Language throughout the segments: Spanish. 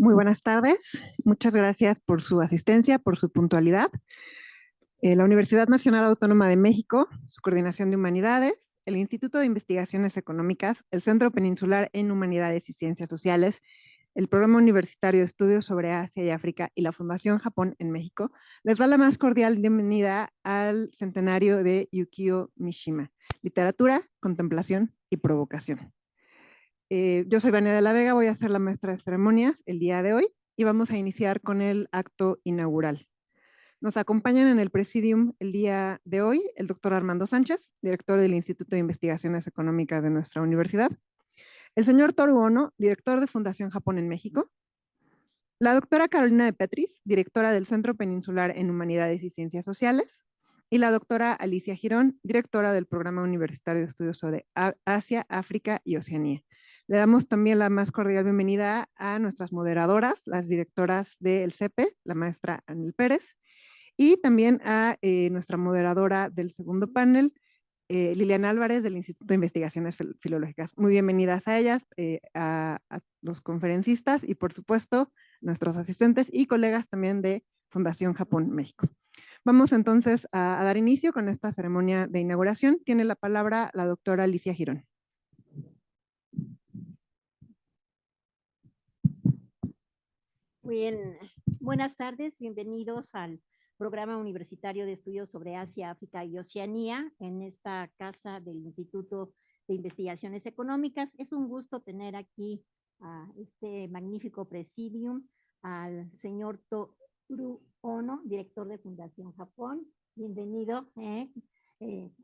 Muy buenas tardes. Muchas gracias por su asistencia, por su puntualidad. La Universidad Nacional Autónoma de México, su Coordinación de Humanidades, el Instituto de Investigaciones Económicas, el Centro Peninsular en Humanidades y Ciencias Sociales, el Programa Universitario de Estudios sobre Asia y África y la Fundación Japón en México les da la más cordial bienvenida al centenario de Yukio Mishima, Literatura, Contemplación y Provocación. Yo soy Vania de la Vega, voy a ser la maestra de ceremonias el día de hoy y vamos a iniciar con el acto inaugural. Nos acompañan en el presidium el día de hoy el doctor Armando Sánchez, director del Instituto de Investigaciones Económicas de nuestra universidad, el señor Toru Ono, director de Fundación Japón en México, la doctora Carolina de Petris, directora del Centro Peninsular en Humanidades y Ciencias Sociales, y la doctora Alicia Girón, directora del Programa Universitario de Estudios sobre Asia, África y Oceanía. Le damos también la más cordial bienvenida a nuestras moderadoras, las directoras del CEPE, la maestra Anil Pérez, y también a nuestra moderadora del segundo panel, Liliana Álvarez, del Instituto de Investigaciones Filológicas. Muy bienvenidas a ellas, a los conferencistas y, por supuesto, nuestros asistentes y colegas también de Fundación Japón México. Vamos entonces a dar inicio con esta ceremonia de inauguración. Tiene la palabra la doctora Alicia Girón. Bien, buenas tardes, bienvenidos al Programa Universitario de Estudios sobre Asia, África y Oceanía en esta casa del Instituto de Investigaciones Económicas. Es un gusto tener aquí a este magnífico presidium, al señor Toru Ono, director de Fundación Japón. Bienvenido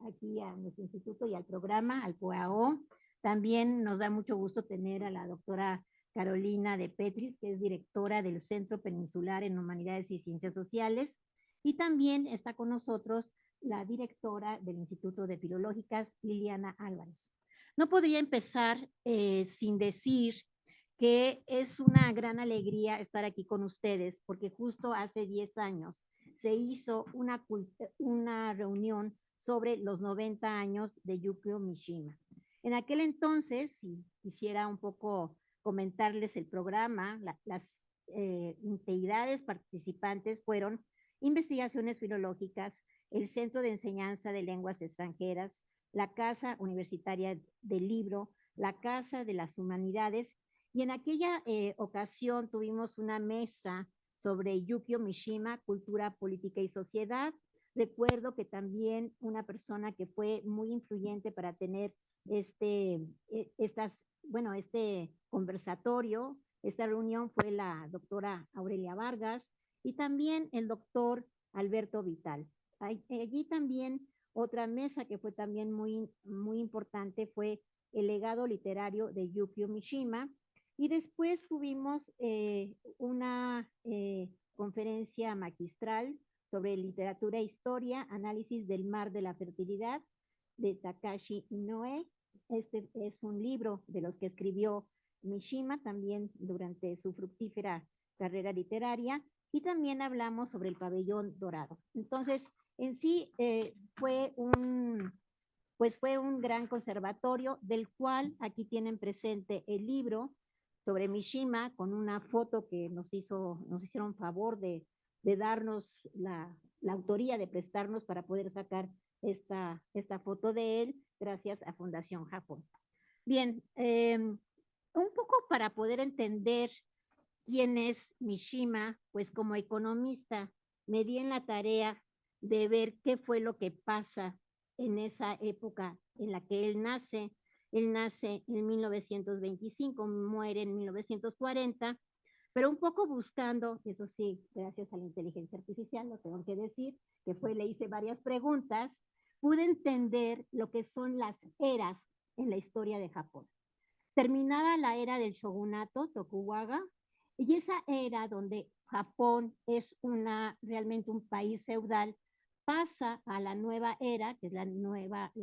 aquí a nuestro instituto y al programa, al COAO. También nos da mucho gusto tener a la doctora Carolina de Petris, que es directora del Centro Peninsular en Humanidades y Ciencias Sociales, y también está con nosotros la directora del Instituto de Filológicas, Liliana Álvarez. No podría empezar sin decir que es una gran alegría estar aquí con ustedes, porque justo hace 10 años se hizo una reunión sobre los 90 años de Yukio Mishima. En aquel entonces, si quisiera un poco comentarles el programa, las entidades participantes fueron Investigaciones Filológicas, el Centro de Enseñanza de Lenguas Extranjeras, la Casa Universitaria del Libro, la Casa de las Humanidades, y en aquella ocasión tuvimos una mesa sobre Yukio Mishima, Cultura, Política y Sociedad. Recuerdo que también una persona que fue muy influyente para tener este conversatorio, esta reunión fue la doctora Aurelia Vargas y también el doctor Alberto Vital. Allí también otra mesa que fue también muy importante fue el legado literario de Yukio Mishima, y después tuvimos una conferencia magistral sobre literatura e historia, análisis del mar de la fertilidad, de Takashi Inoue. Este es un libro de los que escribió Mishima también durante su fructífera carrera literaria, y también hablamos sobre el pabellón dorado. Entonces, en sí fue un gran conservatorio, del cual aquí tienen presente el libro sobre Mishima con una foto que nos hicieron favor de darnos la autoría, de prestarnos para poder sacar esta foto de él, gracias a Fundación Japón. Bien, un poco para poder entender quién es Mishima, pues como economista me di en la tarea de ver qué fue lo que pasa en esa época en la que él nace. Él nace en 1925, muere en 1940, pero un poco buscando, eso sí, gracias a la inteligencia artificial, lo tengo que decir, le hice varias preguntas, pude entender lo que son las eras en la historia de Japón. Terminada la era del shogunato, Tokugawa, y esa era donde Japón es realmente un país feudal, pasa a la nueva era, que es la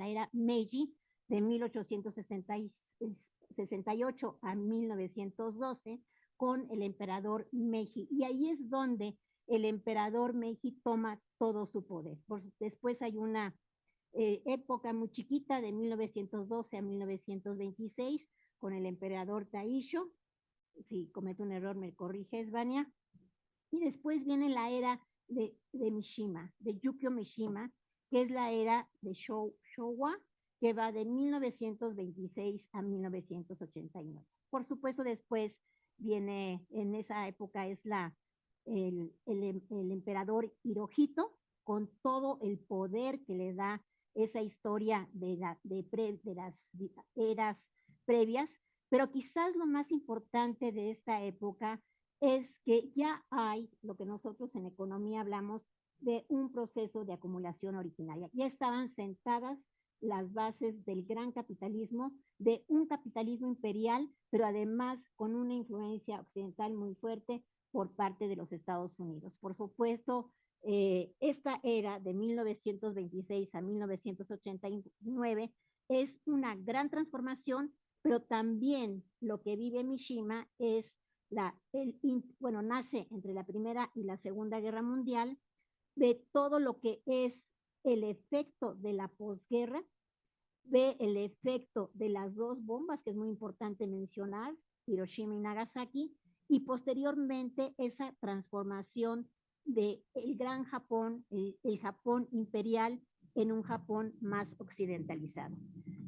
era Meiji, de 1868 a 1912, con el emperador Meiji. Y ahí es donde el emperador Meiji toma todo su poder. Después hay una época muy chiquita de 1912 a 1926 con el emperador Taisho, si cometo un error me corriges, Vania. Y después viene la era de Mishima, de Yukio Mishima, que es la era de Showa, que va de 1926 a 1989. Por supuesto, después viene, en esa época es el emperador Hirohito, con todo el poder que le da esa historia de las eras previas, pero quizás lo más importante de esta época es que ya hay lo que nosotros en economía hablamos de un proceso de acumulación originaria. Ya estaban sentadas las bases del gran capitalismo, de un capitalismo imperial, pero además con una influencia occidental muy fuerte por parte de los Estados Unidos. Por supuesto, esta era de 1926 a 1989 es una gran transformación, pero también lo que vive Mishima es nace entre la Primera y la Segunda Guerra Mundial, ve todo lo que es el efecto de la posguerra, ve el efecto de las dos bombas, que es muy importante mencionar, Hiroshima y Nagasaki, y posteriormente esa transformación del gran Japón, el Japón imperial, en un Japón más occidentalizado.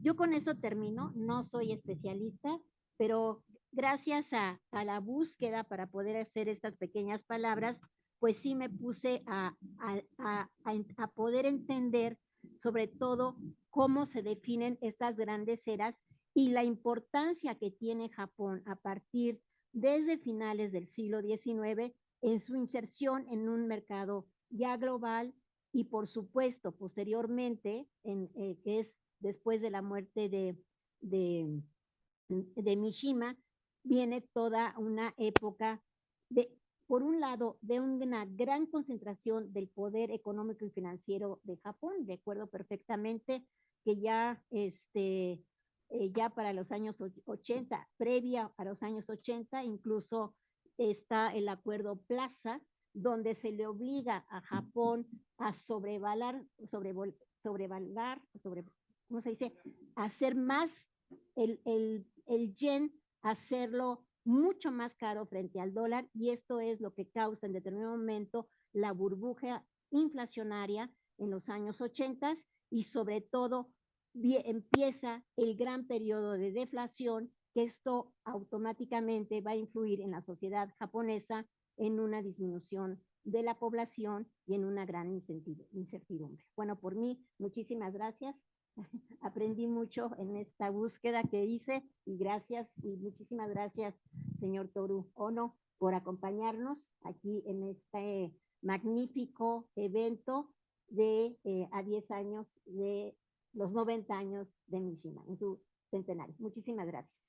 Yo con eso termino, no soy especialista, pero gracias a la búsqueda para poder hacer estas pequeñas palabras, pues sí me puse a poder entender sobre todo cómo se definen estas grandes eras y la importancia que tiene Japón a partir desde finales del siglo XIX en su inserción en un mercado ya global y por supuesto posteriormente, que es después de la muerte de Mishima, viene toda una época de, por un lado, de una gran concentración del poder económico y financiero de Japón. Recuerdo perfectamente que ya, ya para los años 80, previa a los años 80, incluso está el acuerdo Plaza, donde se le obliga a Japón a ¿cómo se dice? A hacer más el yen, hacerlo mucho más caro frente al dólar, y esto es lo que causa en determinado momento la burbuja inflacionaria en los años 80 y sobre todo empieza el gran periodo de deflación, que esto automáticamente va a influir en la sociedad japonesa en una disminución de la población y en una gran incertidumbre. Bueno, por mí, muchísimas gracias. Aprendí mucho en esta búsqueda que hice y gracias y muchísimas gracias, señor Toru Ono, por acompañarnos aquí en este magnífico evento de a 10 años de los 90 años de Mishima, en su centenario. Muchísimas gracias.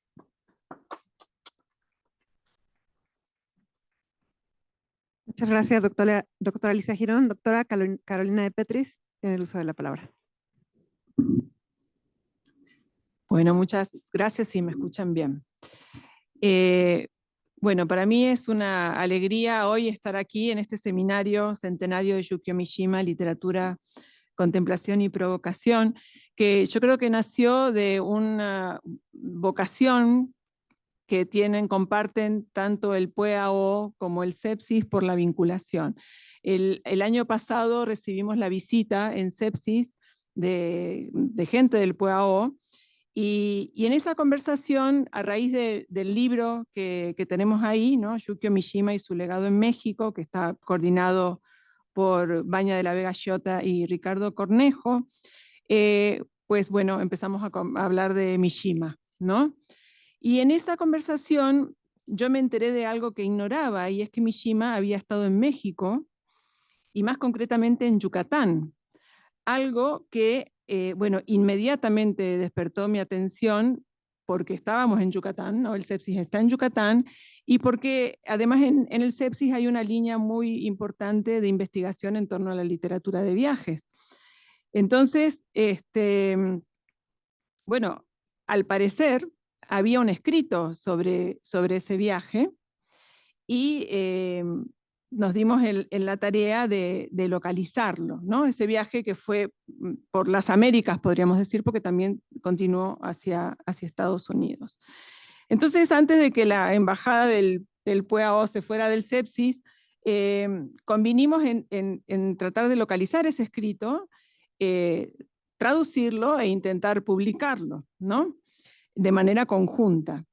Muchas gracias, doctora Alicia Girón. Doctora Carolina de Petris, tiene el uso de la palabra. Bueno, muchas gracias, si me escuchan bien. Bueno, para mí es una alegría hoy estar aquí en este seminario centenario de Yukio Mishima, Literatura, Contemplación y Provocación, que yo creo que nació de una vocación que comparten tanto el PUEAO como el Sepsis por la vinculación. El año pasado recibimos la visita en Sepsis de gente del PUEAO, y en esa conversación, a raíz del libro que tenemos ahí, ¿no? Yukio Mishima y su legado en México, que está coordinado por Baña de la Vega Llota y Ricardo Cornejo, pues bueno, empezamos a hablar de Mishima, ¿no? Y en esa conversación yo me enteré de algo que ignoraba, y es que Mishima había estado en México, y más concretamente en Yucatán. Algo que, bueno, inmediatamente despertó mi atención porque estábamos en Yucatán, ¿no? El Sepsis está en Yucatán, y porque además en el Sepsis hay una línea muy importante de investigación en torno a la literatura de viajes. Entonces, bueno, al parecer había un escrito sobre ese viaje, y nos dimos en la tarea de localizarlo, ¿no? Ese viaje que fue por las Américas, podríamos decir, porque también continuó hacia Estados Unidos. Entonces, antes de que la embajada del PUEAO se fuera del sepsis, convinimos en tratar de localizar ese escrito, traducirlo e intentar publicarlo, ¿no? De manera conjunta.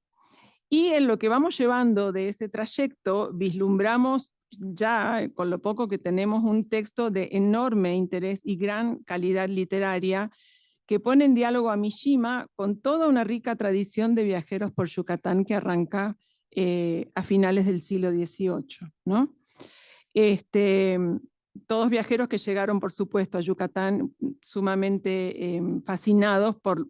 Y en lo que vamos llevando de ese trayecto, vislumbramos ya, con lo poco que tenemos, un texto de enorme interés y gran calidad literaria, que pone en diálogo a Mishima con toda una rica tradición de viajeros por Yucatán que arranca a finales del siglo XVIII, ¿no? Todos viajeros que llegaron, por supuesto, a Yucatán sumamente fascinados por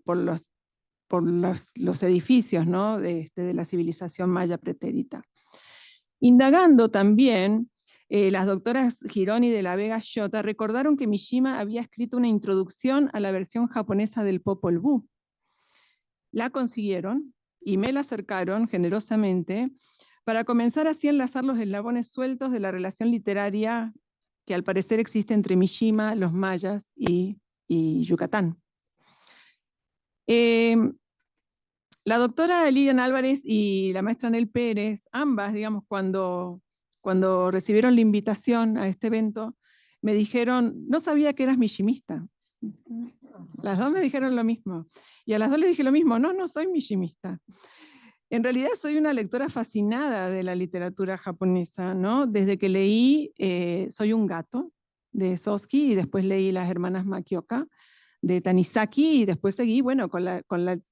los edificios, ¿no? de la civilización maya pretérita. Indagando también, las doctoras Girón y de la Vega Shota recordaron que Mishima había escrito una introducción a la versión japonesa del Popol Vuh. La consiguieron y me la acercaron generosamente para comenzar así a enlazar los eslabones sueltos de la relación literaria que al parecer existe entre Mishima, los mayas y Yucatán. La doctora Lilian Álvarez y la maestra Nel Pérez, ambas, digamos, cuando recibieron la invitación a este evento, me dijeron, no sabía que eras mishimista. Las dos me dijeron lo mismo. Y a las dos les dije lo mismo, no soy mishimista. En realidad soy una lectora fascinada de la literatura japonesa, ¿no? Desde que leí Soy un gato, de Soseki, y después leí Las hermanas Makioka, de Tanizaki, y después seguí, bueno,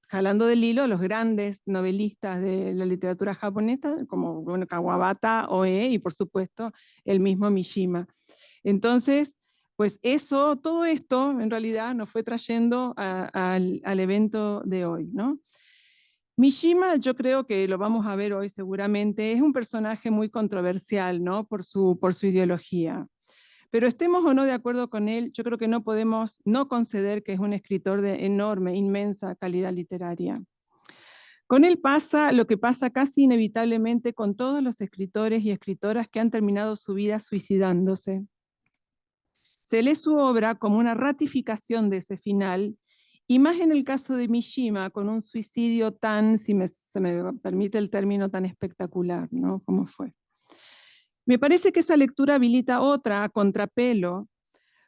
jalando del hilo los grandes novelistas de la literatura japonesa, como bueno, Kawabata, Oe, y por supuesto el mismo Mishima. Entonces, pues todo esto en realidad nos fue trayendo al evento de hoy, ¿no? Mishima, yo creo que lo vamos a ver hoy seguramente, es un personaje muy controversial, ¿no? Por su ideología. Pero estemos o no de acuerdo con él, yo creo que no podemos no conceder que es un escritor de enorme, inmensa calidad literaria. Con él pasa lo que pasa casi inevitablemente con todos los escritores y escritoras que han terminado su vida suicidándose. Se lee su obra como una ratificación de ese final, y más en el caso de Mishima, con un suicidio tan, se me permite el término, tan espectacular, ¿no? Como fue. Me parece que esa lectura habilita otra, a contrapelo,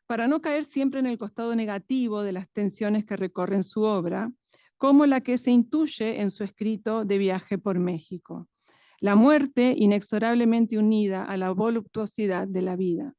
para no caer siempre en el costado negativo de las tensiones que recorren su obra, como la que se intuye en su escrito de Viaje por México. La muerte inexorablemente unida a la voluptuosidad de la vida.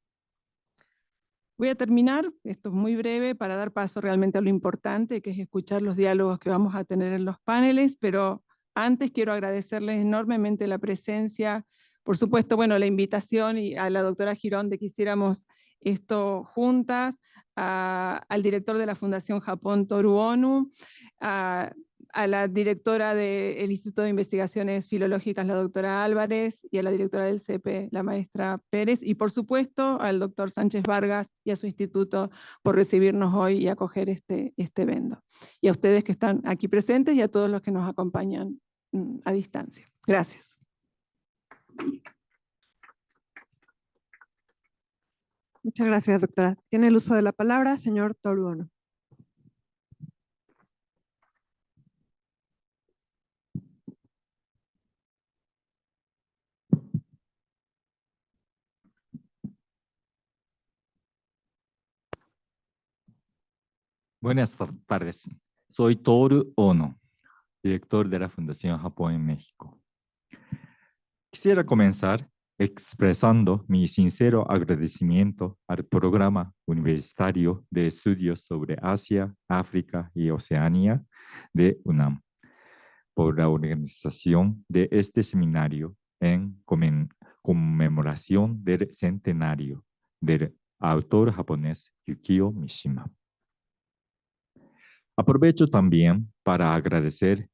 Voy a terminar, esto es muy breve, para dar paso realmente a lo importante, que es escuchar los diálogos que vamos a tener en los paneles, pero antes quiero agradecerles enormemente la presencia, por supuesto, bueno, la invitación y a la doctora Girón de que hiciéramos esto juntas, al director de la Fundación Japón Toru Onu, a la directora del Instituto de Investigaciones Filológicas, la doctora Álvarez, y a la directora del CEPE, la maestra Pérez, y por supuesto al doctor Sánchez Vargas y a su instituto por recibirnos hoy y acoger este evento. Y a ustedes que están aquí presentes y a todos los que nos acompañan a distancia. Gracias. Muchas gracias, doctora. Tiene el uso de la palabra, señor Toru Ono. Buenas tardes. Soy Toru Ono, director de la Fundación Japón en México. Quisiera comenzar expresando mi sincero agradecimiento al Programa Universitario de Estudios sobre Asia, África y Oceanía de UNAM por la organización de este seminario en conmemoración del centenario del autor japonés Yukio Mishima. Aprovecho también para agradecer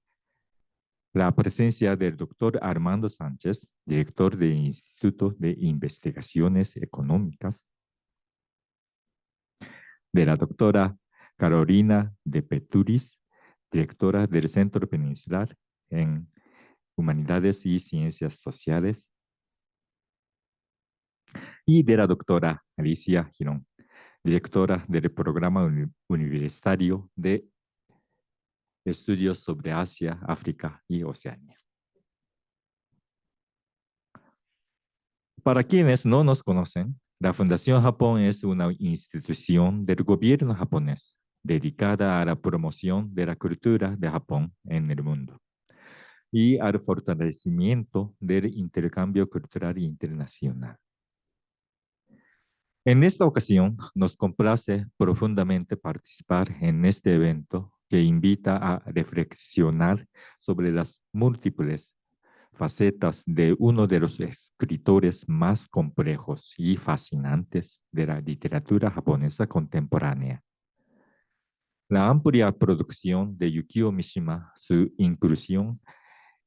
la presencia del doctor Armando Sánchez, director del Instituto de Investigaciones Económicas, de la doctora Carolina de Peturis, directora del Centro Peninsular en Humanidades y Ciencias Sociales, y de la doctora Alicia Girón, directora del Programa Universitario de Estudios sobre Asia, África y Oceanía. Para quienes no nos conocen, la Fundación Japón es una institución del gobierno japonés dedicada a la promoción de la cultura de Japón en el mundo y al fortalecimiento del intercambio cultural internacional. En esta ocasión, nos complace profundamente participar en este evento que invita a reflexionar sobre las múltiples facetas de uno de los escritores más complejos y fascinantes de la literatura japonesa contemporánea. La amplia producción de Yukio Mishima, su inclusión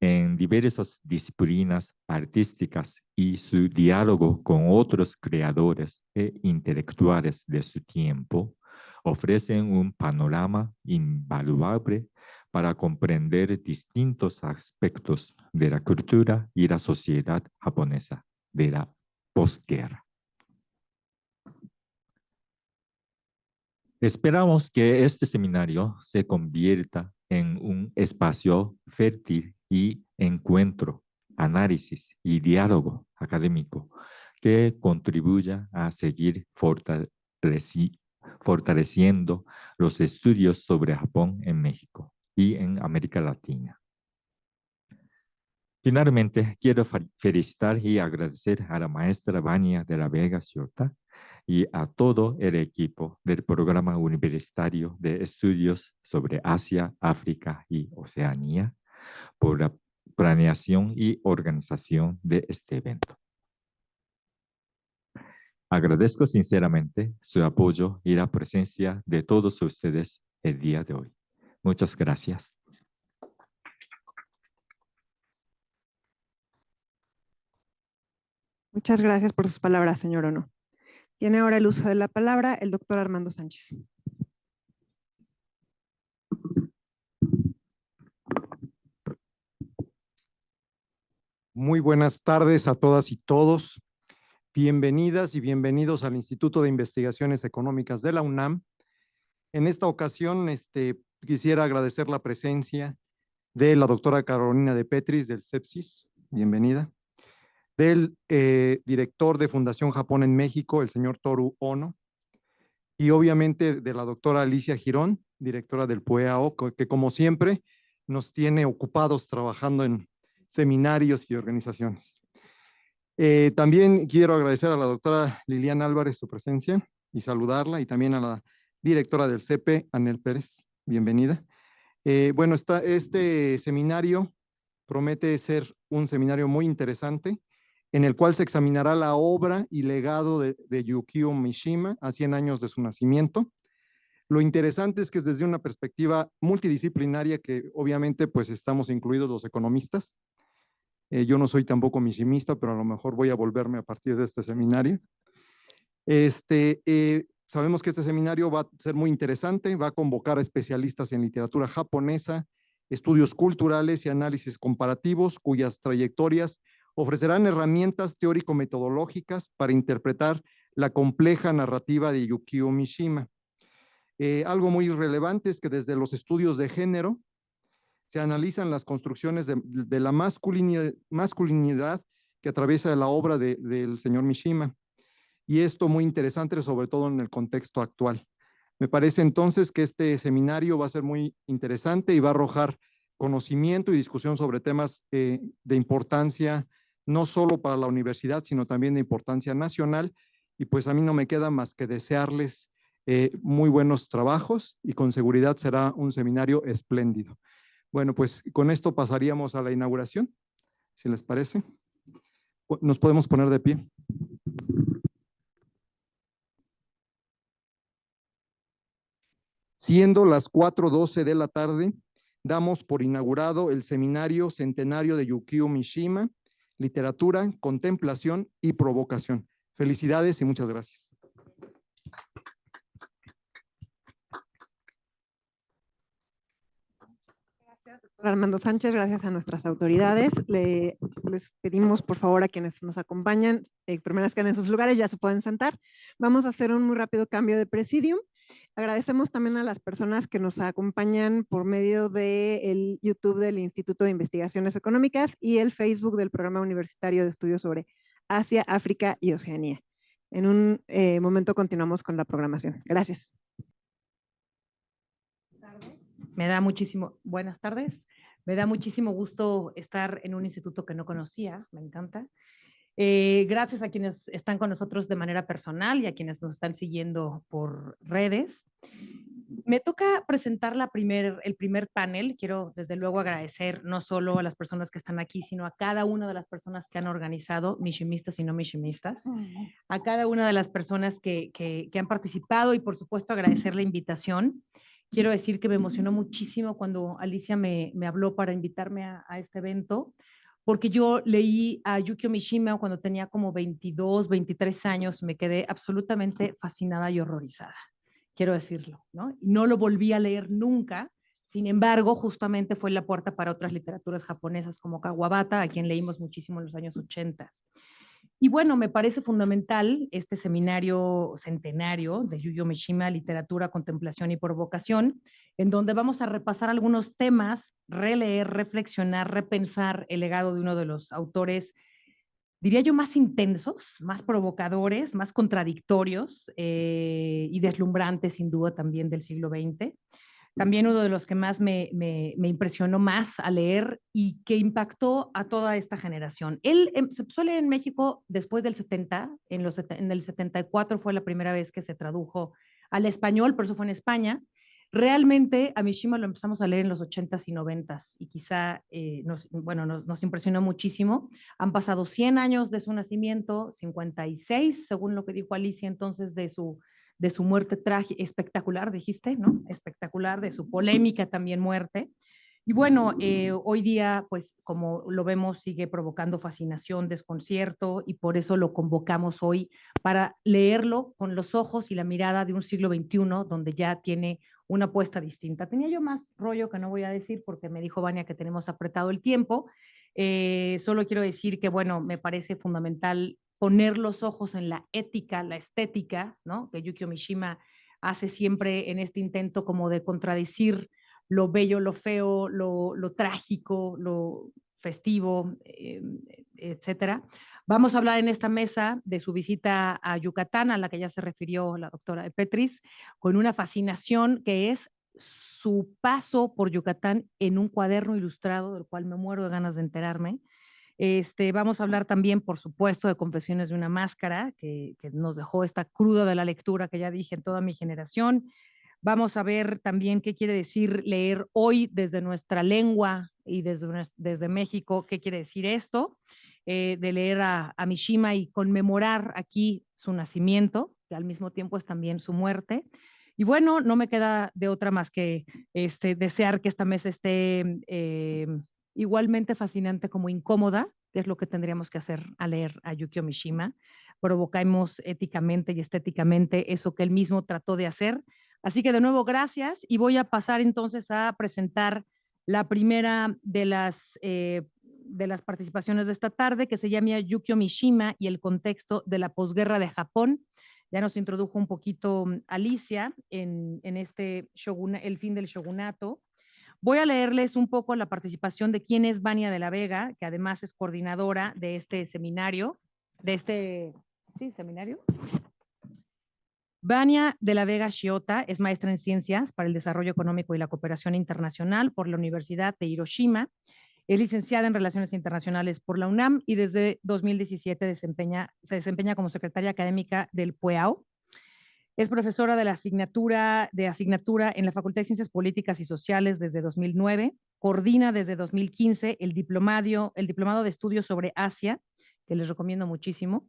en diversas disciplinas artísticas y su diálogo con otros creadores e intelectuales de su tiempo ofrecen un panorama invaluable para comprender distintos aspectos de la cultura y la sociedad japonesa de la posguerra. Esperamos que este seminario se convierta en un espacio fértil y encuentro, análisis y diálogo académico que contribuya a seguir fortaleciendo los estudios sobre Japón en México y en América Latina. Finalmente, quiero felicitar y agradecer a la maestra Vania de la Vega Ciota y a todo el equipo del Programa Universitario de Estudios sobre Asia, África y Oceanía por la planeación y organización de este evento. Agradezco sinceramente su apoyo y la presencia de todos ustedes el día de hoy. Muchas gracias. Muchas gracias por sus palabras, señor Ono. Tiene ahora el uso de la palabra el doctor Armando Sánchez. Muy buenas tardes a todas y todos. Bienvenidas y bienvenidos al Instituto de Investigaciones Económicas de la UNAM. En esta ocasión, quisiera agradecer la presencia de la doctora Carolina de Petris del CEPSIS, bienvenida, del director de Fundación Japón en México, el señor Toru Ono, y obviamente de la doctora Alicia Girón, directora del PUEAO, que como siempre nos tiene ocupados trabajando en seminarios y organizaciones. También quiero agradecer a la doctora Liliana Álvarez su presencia y saludarla, y también a la directora del CEPE, Anel Pérez, bienvenida. Bueno, este seminario promete ser un seminario muy interesante, en el cual se examinará la obra y legado de Yukio Mishima a 100 años de su nacimiento. Lo interesante es que es desde una perspectiva multidisciplinaria que obviamente pues estamos incluidos los economistas. Yo no soy tampoco mishimista, pero a lo mejor voy a volverme a partir de este seminario. Sabemos que este seminario va a ser muy interesante, va a convocar a especialistas en literatura japonesa, estudios culturales y análisis comparativos, cuyas trayectorias ofrecerán herramientas teórico-metodológicas para interpretar la compleja narrativa de Yukio Mishima. Algo muy relevante es que desde los estudios de género se analizan las construcciones de la masculinidad que atraviesa la obra del señor Mishima. Y esto muy interesante, sobre todo en el contexto actual. Me parece entonces que este seminario va a ser muy interesante y va a arrojar conocimiento y discusión sobre temas de importancia, no solo para la universidad, sino también de importancia nacional. Y pues a mí no me queda más que desearles muy buenos trabajos, y con seguridad será un seminario espléndido. Bueno, pues con esto pasaríamos a la inauguración, si les parece. Nos podemos poner de pie. Siendo las 4:12 de la tarde, damos por inaugurado el seminario centenario de Yukio Mishima, Literatura, Contemplación y Provocación. Felicidades y muchas gracias. Gracias, doctor Armando Sánchez, gracias a nuestras autoridades. Les pedimos, por favor, a quienes nos acompañan, permanezcan en sus lugares, ya se pueden sentar. Vamos a hacer un muy rápido cambio de presidium. Agradecemos también a las personas que nos acompañan por medio del YouTube del Instituto de Investigaciones Económicas y el Facebook del Programa Universitario de Estudios sobre Asia, África y Oceanía. En un momento continuamos con la programación. Gracias. Buenas tardes. Me da muchísimo gusto estar en un instituto que no conocía, me encanta. Gracias a quienes están con nosotros de manera personal y a quienes nos están siguiendo por redes. Me toca presentar el primer panel. Quiero desde luego agradecer no solo a las personas que están aquí, sino a cada una de las personas que han organizado, mishimistas y no mishimistas, a cada una de las personas que han participado y por supuesto agradecer la invitación. Quiero decir que me emocionó muchísimo cuando Alicia me habló para invitarme a este evento, porque yo leí a Yukio Mishima cuando tenía como 22, 23 años, me quedé absolutamente fascinada y horrorizada, quiero decirlo, ¿no? No lo volví a leer nunca, sin embargo, justamente fue la puerta para otras literaturas japonesas como Kawabata, a quien leímos muchísimo en los años 80. Y bueno, me parece fundamental este seminario centenario de Yukio Mishima, Literatura, Contemplación y Provocación, en donde vamos a repasar algunos temas, releer, reflexionar, repensar el legado de uno de los autores, diría yo, más intensos, más provocadores, más contradictorios y deslumbrantes, sin duda, también del siglo XX. También uno de los que más me impresionó más a leer y que impactó a toda esta generación. Él se empezó a leer en México después del 70, en el 74 fue la primera vez que se tradujo al español, por eso fue en España. Realmente a Mishima lo empezamos a leer en los 80s y 90s y quizá nos impresionó muchísimo. Han pasado 100 años de su nacimiento, 56, según lo que dijo Alicia entonces, de su muerte trágica, espectacular, dijiste, ¿no? Espectacular, de su polémica también muerte. Y bueno, hoy día, pues como lo vemos, sigue provocando fascinación, desconcierto, y por eso lo convocamos hoy para leerlo con los ojos y la mirada de un siglo XXI, donde ya tiene una apuesta distinta. Tenía yo más rollo que no voy a decir porque me dijo Vania que tenemos apretado el tiempo. Solo quiero decir que, bueno, me parece fundamental poner los ojos en la ética, la estética, ¿no? Que Yukio Mishima hace siempre en este intento como de contradecir lo bello, lo feo, lo trágico, lo festivo, etcétera. Vamos a hablar en esta mesa de su visita a Yucatán, a la que ya se refirió la doctora de Petris, con una fascinación que es su paso por Yucatán en un cuaderno ilustrado, del cual me muero de ganas de enterarme. Vamos a hablar también, por supuesto, de Confesiones de una máscara, que nos dejó esta cruda de la lectura que ya dije en toda mi generación. Vamos a ver también qué quiere decir leer hoy desde nuestra lengua y desde México, qué quiere decir esto, de leer a Mishima y conmemorar aquí su nacimiento, que al mismo tiempo es también su muerte. Y bueno, no me queda de otra más que desear que esta mesa esté igualmente fascinante como incómoda, que es lo que tendríamos que hacer al leer a Yukio Mishima. Provocamos éticamente y estéticamente eso que él mismo trató de hacer. Así que de nuevo, gracias, y voy a pasar entonces a presentar la primera de las participaciones de esta tarde, que se llama Yukio Mishima y el contexto de la posguerra de Japón. Ya nos introdujo un poquito Alicia en el fin del shogunato. Voy a leerles un poco la participación de quién es Vania de la Vega, que además es coordinadora de este seminario, seminario. Vania de la Vega Shiota es maestra en Ciencias para el Desarrollo Económico y la Cooperación Internacional por la Universidad de Hiroshima. Es licenciada en Relaciones Internacionales por la UNAM y desde 2017 se desempeña como secretaria académica del PUEAO. Es profesora de la asignatura en la Facultad de Ciencias Políticas y Sociales desde 2009. Coordina desde 2015 el diplomado de estudios sobre Asia, que les recomiendo muchísimo.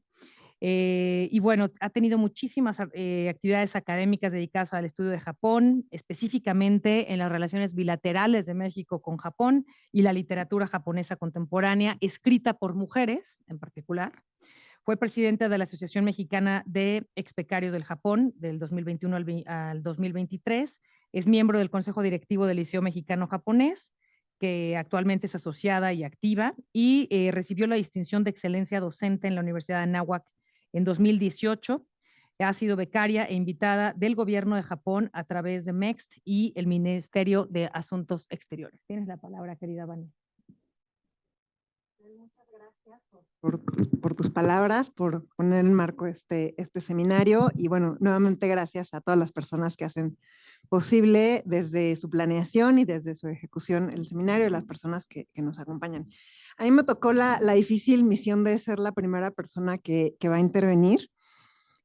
Y bueno, ha tenido muchísimas actividades académicas dedicadas al estudio de Japón, específicamente en las relaciones bilaterales de México con Japón y la literatura japonesa contemporánea, escrita por mujeres en particular. Fue presidenta de la Asociación Mexicana de Expecarios del Japón del 2021 al 2023. Es miembro del Consejo Directivo del Liceo Mexicano Japonés, que actualmente es asociada y activa, y recibió la distinción de excelencia docente en la Universidad de Anáhuac en 2018. Ha sido becaria e invitada del gobierno de Japón a través de MEXT y el Ministerio de Asuntos Exteriores. Tienes la palabra, querida Vania. Muchas gracias por tus palabras, por poner en marco este seminario y bueno, nuevamente gracias a todas las personas que hacen posible desde su planeación y desde su ejecución el seminario y las personas que nos acompañan. A mí me tocó la difícil misión de ser la primera persona que va a intervenir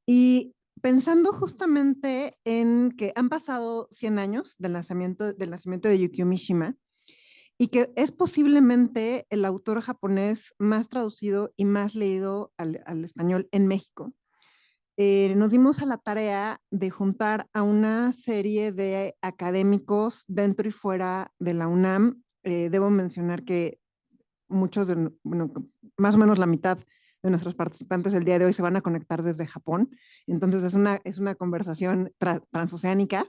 y pensando justamente en que han pasado 100 años del nacimiento de Yukio Mishima, y que es posiblemente el autor japonés más traducido y más leído al español en México. Nos dimos a la tarea de juntar a una serie de académicos dentro y fuera de la UNAM. Debo mencionar que muchos, bueno, más o menos la mitad de nuestros participantes el día de hoy se van a conectar desde Japón. Entonces es una conversación transoceánica.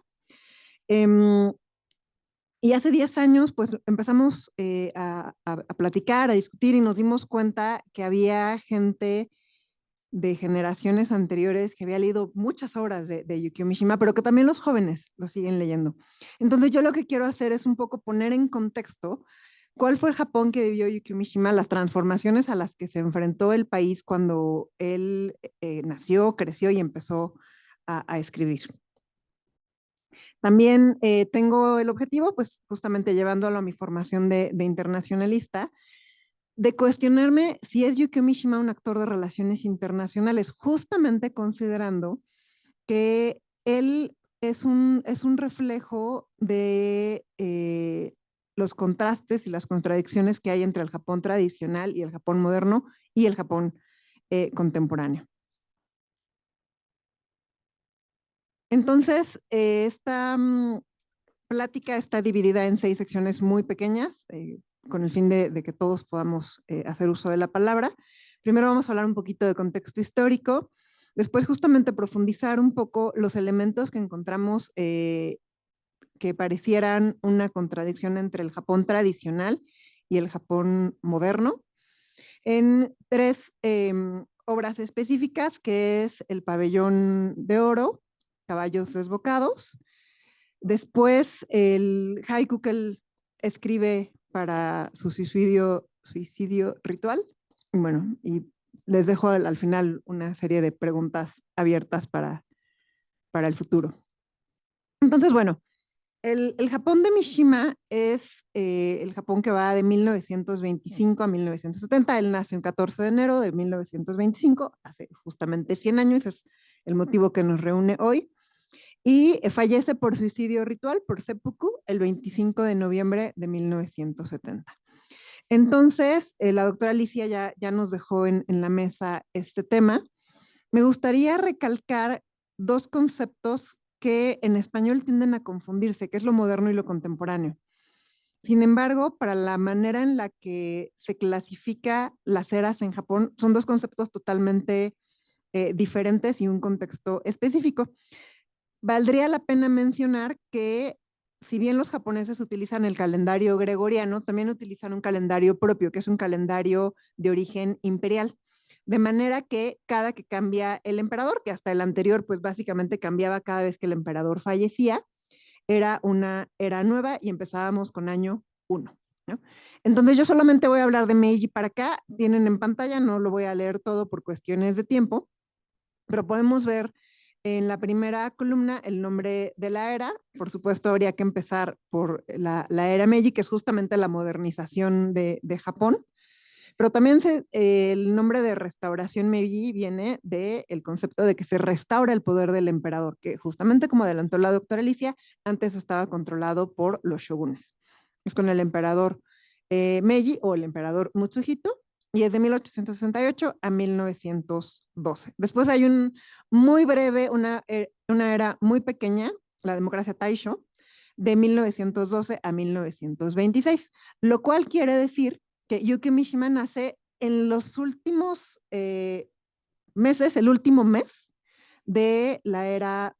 Y hace 10 años, pues empezamos a platicar, a discutir y nos dimos cuenta que había gente de generaciones anteriores que había leído muchas obras de Yukio Mishima, pero que también los jóvenes lo siguen leyendo. Entonces yo lo que quiero hacer es un poco poner en contexto cuál fue el Japón que vivió Yukio Mishima, las transformaciones a las que se enfrentó el país cuando él nació, creció y empezó a escribir. También tengo el objetivo, pues justamente llevándolo a mi formación de internacionalista, de cuestionarme si es Yukio Mishima un actor de relaciones internacionales, justamente considerando que él es un reflejo de los contrastes y las contradicciones que hay entre el Japón tradicional y el Japón moderno y el Japón contemporáneo. Entonces, esta plática está dividida en 6 secciones muy pequeñas, con el fin de que todos podamos hacer uso de la palabra. Primero vamos a hablar un poquito de contexto histórico, después justamente profundizar un poco los elementos que encontramos que parecieran una contradicción entre el Japón tradicional y el Japón moderno, en 3 obras específicas, que es El Pabellón de Oro, Caballos Desbocados, después el haiku que él escribe para su suicidio ritual. Bueno, y les dejo al final una serie de preguntas abiertas para el futuro. Entonces, bueno, el Japón de Mishima es el Japón que va de 1925 a 1970. Él nace el 14 de enero de 1925, hace justamente 100 años, es el motivo que nos reúne hoy. Y fallece por suicidio ritual, por seppuku, el 25 de noviembre de 1970. Entonces, la doctora Alicia ya nos dejó en la mesa este tema. Me gustaría recalcar 2 conceptos que en español tienden a confundirse, que es lo moderno y lo contemporáneo. Sin embargo, para la manera en la que se clasifica las eras en Japón, son 2 conceptos totalmente diferentes y un contexto específico. Valdría la pena mencionar que si bien los japoneses utilizan el calendario gregoriano, también utilizan un calendario propio, que es un calendario de origen imperial. De manera que cada que cambia el emperador, que hasta el anterior pues básicamente cambiaba cada vez que el emperador fallecía, era una era nueva y empezábamos con año 1, ¿no? Entonces yo solamente voy a hablar de Meiji para acá, tienen en pantalla, no lo voy a leer todo por cuestiones de tiempo, pero podemos ver en la primera columna el nombre de la era. Por supuesto, habría que empezar por la era Meiji, que es justamente la modernización de Japón. Pero también el nombre de restauración Meiji viene del concepto de que se restaura el poder del emperador, que justamente como adelantó la doctora Alicia, antes estaba controlado por los shogunes. Es con el emperador Meiji o el emperador Mutsuhito, y es de 1868 a 1912. Después hay un muy breve, una era muy pequeña, la democracia Taisho, de 1912 a 1926, lo cual quiere decir que Yukio Mishima nace en los últimos meses, el último mes de la era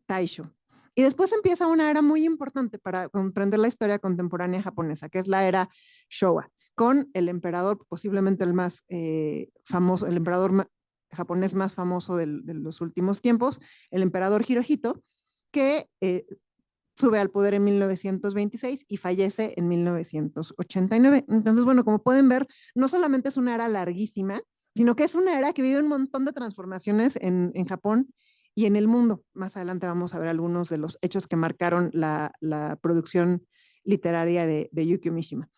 Taisho. Y después empieza una era muy importante para comprender la historia contemporánea japonesa, que es la era Showa, con el emperador, posiblemente el más famoso, el emperador japonés más famoso de los últimos tiempos, el emperador Hirohito, que sube al poder en 1926 y fallece en 1989. Entonces, bueno, como pueden ver, no solamente es una era larguísima, sino que es una era que vive un montón de transformaciones en Japón y en el mundo. Más adelante vamos a ver algunos de los hechos que marcaron la producción literaria de Yukio Mishima.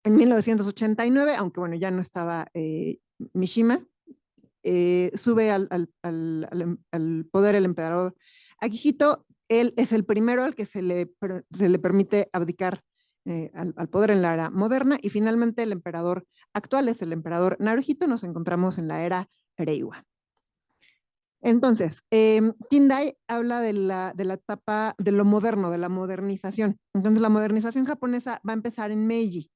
En 1989, aunque bueno, ya no estaba Mishima, sube al poder el emperador Akihito. Él es el primero al que se le permite abdicar al poder en la era moderna, y finalmente el emperador actual es el emperador Naruhito. Nos encontramos en la era Reiwa. Entonces, Kindai habla de la etapa de lo moderno, de la modernización. Entonces, la modernización japonesa va a empezar en Meiji.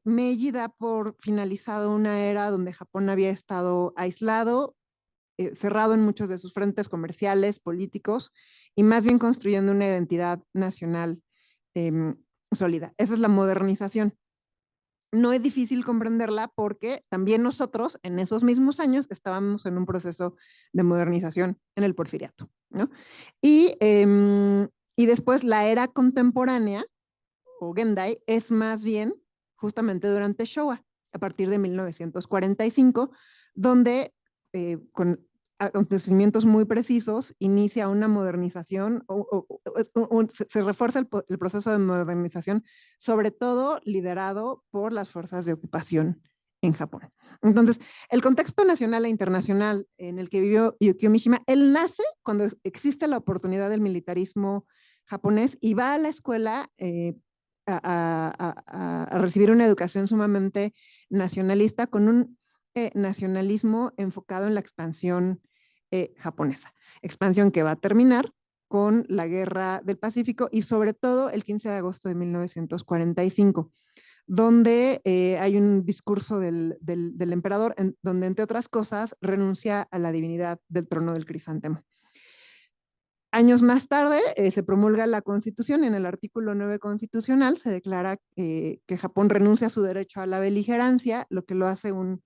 Meiji da por finalizado una era donde Japón había estado aislado, cerrado en muchos de sus frentes comerciales, políticos, y más bien construyendo una identidad nacional sólida. Esa es la modernización. No es difícil comprenderla porque también nosotros en esos mismos años estábamos en un proceso de modernización en el Porfiriato, ¿no? Y después la era contemporánea, o Gendai, es más bien justamente durante Showa, a partir de 1945, donde con acontecimientos muy precisos inicia una modernización, se refuerza el proceso de modernización, sobre todo liderado por las fuerzas de ocupación en Japón. Entonces, el contexto nacional e internacional en el que vivió Yukio Mishima, él nace cuando existe la oportunidad del militarismo japonés y va a la escuela a recibir una educación sumamente nacionalista, con un nacionalismo enfocado en la expansión japonesa. Expansión que va a terminar con la Guerra del Pacífico y sobre todo el 15 de agosto de 1945, donde hay un discurso del emperador donde, entre otras cosas, renuncia a la divinidad del trono del crisantemo. Años más tarde se promulga la Constitución. En el artículo 9 constitucional se declara que Japón renuncia a su derecho a la beligerancia, lo que lo hace un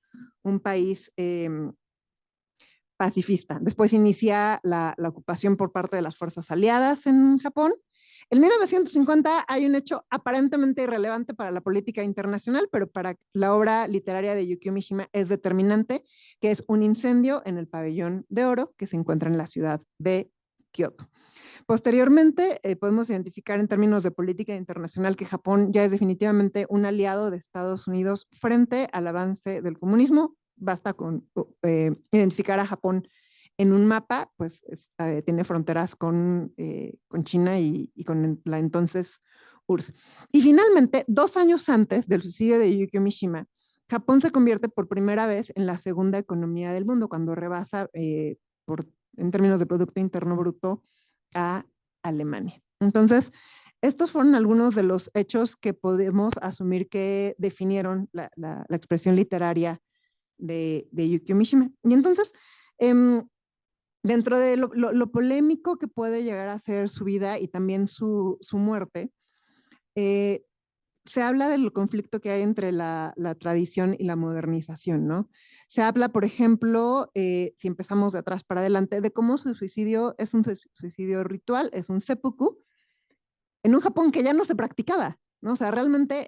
país pacifista. Después inicia la ocupación por parte de las fuerzas aliadas en Japón. En 1950 hay un hecho aparentemente irrelevante para la política internacional, pero para la obra literaria de Yukio Mishima es determinante, que es un incendio en el Pabellón de Oro que se encuentra en la ciudad de Kioto. Posteriormente, podemos identificar en términos de política internacional que Japón ya es definitivamente un aliado de Estados Unidos frente al avance del comunismo. Basta con identificar a Japón en un mapa, pues tiene fronteras con China y con la entonces URSS. Y finalmente, 2 años antes del suicidio de Yukio Mishima, Japón se convierte por primera vez en la segunda economía del mundo, cuando rebasa en términos de Producto Interno Bruto a Alemania. Entonces, estos fueron algunos de los hechos que podemos asumir que definieron la expresión literaria de Yukio Mishima. Y entonces, dentro de lo polémico que puede llegar a ser su vida y también su muerte, se habla del conflicto que hay entre la tradición y la modernización, ¿no? Se habla, por ejemplo, si empezamos de atrás para adelante, de cómo su suicidio es un suicidio ritual, es un seppuku, en un Japón que ya no se practicaba, ¿no? O sea, realmente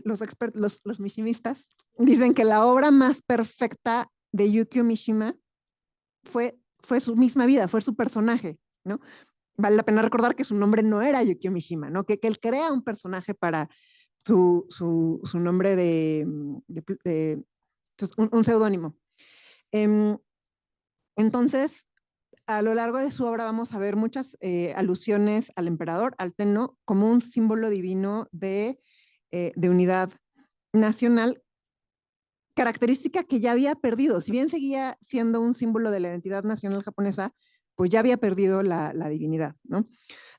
los mishimistas dicen que la obra más perfecta de Yukio Mishima fue su misma vida, fue su personaje, ¿no? Vale la pena recordar que su nombre no era Yukio Mishima, ¿no? Que él crea un personaje para su nombre un seudónimo. Entonces, a lo largo de su obra vamos a ver muchas alusiones al emperador, al Tenno, como un símbolo divino de unidad nacional, característica que ya había perdido. Si bien seguía siendo un símbolo de la identidad nacional japonesa, pues ya había perdido la divinidad, ¿no?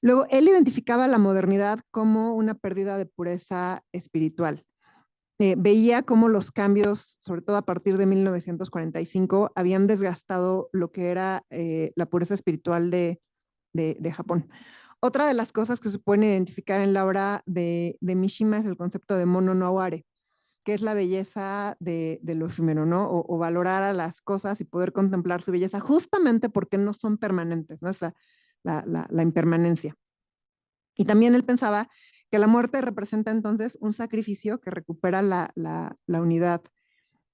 Luego, él identificaba la modernidad como una pérdida de pureza espiritual. Veía cómo los cambios, sobre todo a partir de 1945, habían desgastado lo que era la pureza espiritual de Japón. Otra de las cosas que se pueden identificar en la obra de Mishima es el concepto de mono no aware, qué es la belleza de lo efímero, ¿no? O valorar a las cosas y poder contemplar su belleza, justamente porque no son permanentes, ¿no? Es la impermanencia. Y también él pensaba que la muerte representa entonces un sacrificio que recupera la unidad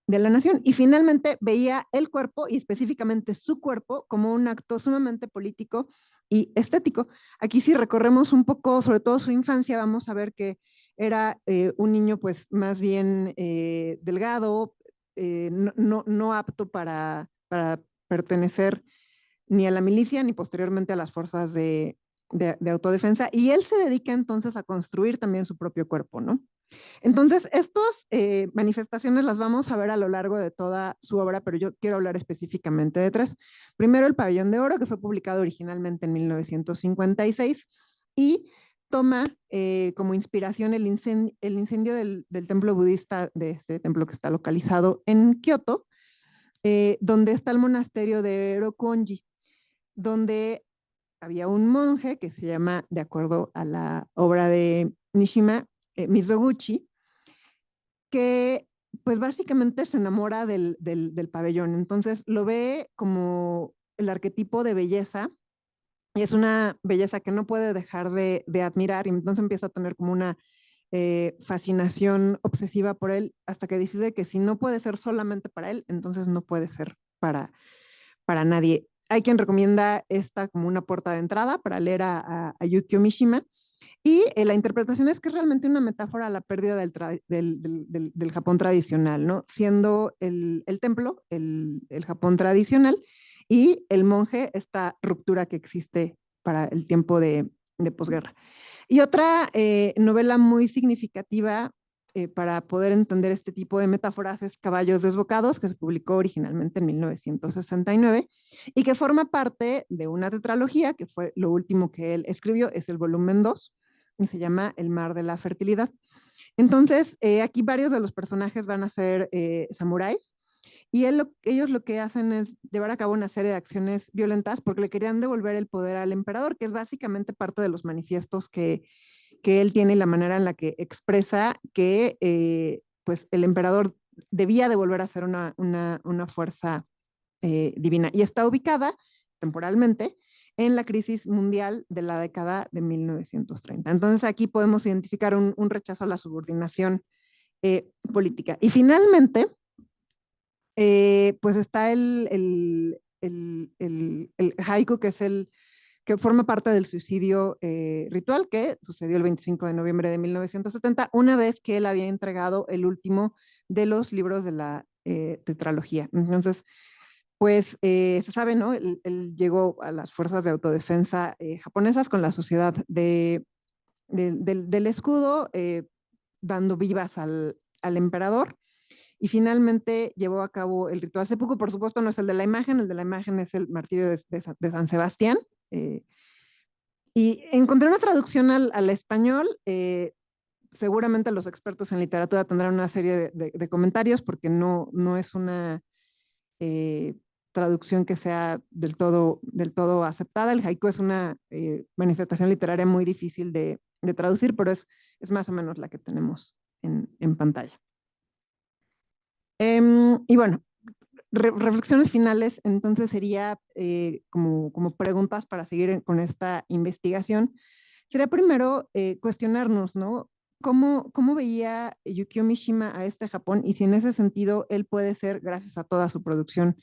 de la nación. Y finalmente veía el cuerpo, y específicamente su cuerpo, como un acto sumamente político y estético. Aquí si recorremos un poco, sobre todo su infancia, vamos a ver que era un niño pues más bien delgado, no apto para pertenecer ni a la milicia ni posteriormente a las fuerzas de autodefensa, y él se dedica entonces a construir también su propio cuerpo, ¿no? Entonces, estas manifestaciones las vamos a ver a lo largo de toda su obra, pero yo quiero hablar específicamente de tres. Primero, El Pabellón de Oro, que fue publicado originalmente en 1956 y toma como inspiración el incendio del templo budista, de este templo que está localizado en Kioto, donde está el monasterio de Rokonji, donde había un monje que se llama, de acuerdo a la obra de Nishima Mizoguchi, que pues básicamente se enamora del pabellón. Entonces lo ve como el arquetipo de belleza, y es una belleza que no puede dejar de admirar, y entonces empieza a tener como una fascinación obsesiva por él, hasta que decide que si no puede ser solamente para él, entonces no puede ser para nadie. Hay quien recomienda esta como una puerta de entrada para leer a Yukio Mishima, y la interpretación es que es realmente una metáfora a la pérdida del Japón tradicional, ¿no? Siendo el templo el Japón tradicional, y el monje esta ruptura que existe para el tiempo de posguerra. Y otra novela muy significativa para poder entender este tipo de metáforas es Caballos Desbocados, que se publicó originalmente en 1969 y que forma parte de una tetralogía, que fue lo último que él escribió, es el volumen 2, y se llama El Mar de la Fertilidad. Entonces, aquí varios de los personajes van a ser samuráis, y ellos lo que hacen es llevar a cabo una serie de acciones violentas porque le querían devolver el poder al emperador, que es básicamente parte de los manifiestos que él tiene, y la manera en la que expresa que pues el emperador debía de volver a ser una fuerza divina. Y está ubicada temporalmente en la crisis mundial de la década de 1930. Entonces aquí podemos identificar un rechazo a la subordinación política. Y finalmente, pues está el haiku, que es que forma parte del suicidio ritual, que sucedió el 25 de noviembre de 1970, una vez que él había entregado el último de los libros de la tetralogía. Entonces, pues se sabe, ¿no? Él llegó a las fuerzas de autodefensa japonesas con la sociedad del escudo, dando vivas al emperador, y finalmente llevó a cabo el ritual seppuku. Por supuesto no es el de la imagen es el martirio de San Sebastián. Y encontré una traducción al español. Seguramente los expertos en literatura tendrán una serie de comentarios, porque no es una traducción que sea del todo aceptada. El haiku es una manifestación literaria muy difícil de traducir, pero es más o menos la que tenemos en pantalla. Y bueno, reflexiones finales, entonces sería como preguntas para seguir con esta investigación. Sería primero cuestionarnos, ¿no? ¿Cómo veía Yukio Mishima a este Japón, y si en ese sentido él puede ser, gracias a toda su producción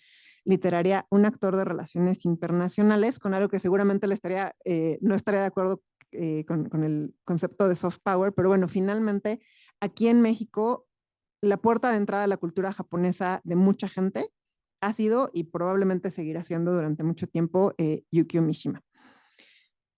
literaria, un actor de relaciones internacionales, con algo que seguramente no estaría de acuerdo con el concepto de soft power, pero bueno, finalmente aquí en México la puerta de entrada a la cultura japonesa de mucha gente ha sido, y probablemente seguirá siendo durante mucho tiempo, Yukio Mishima.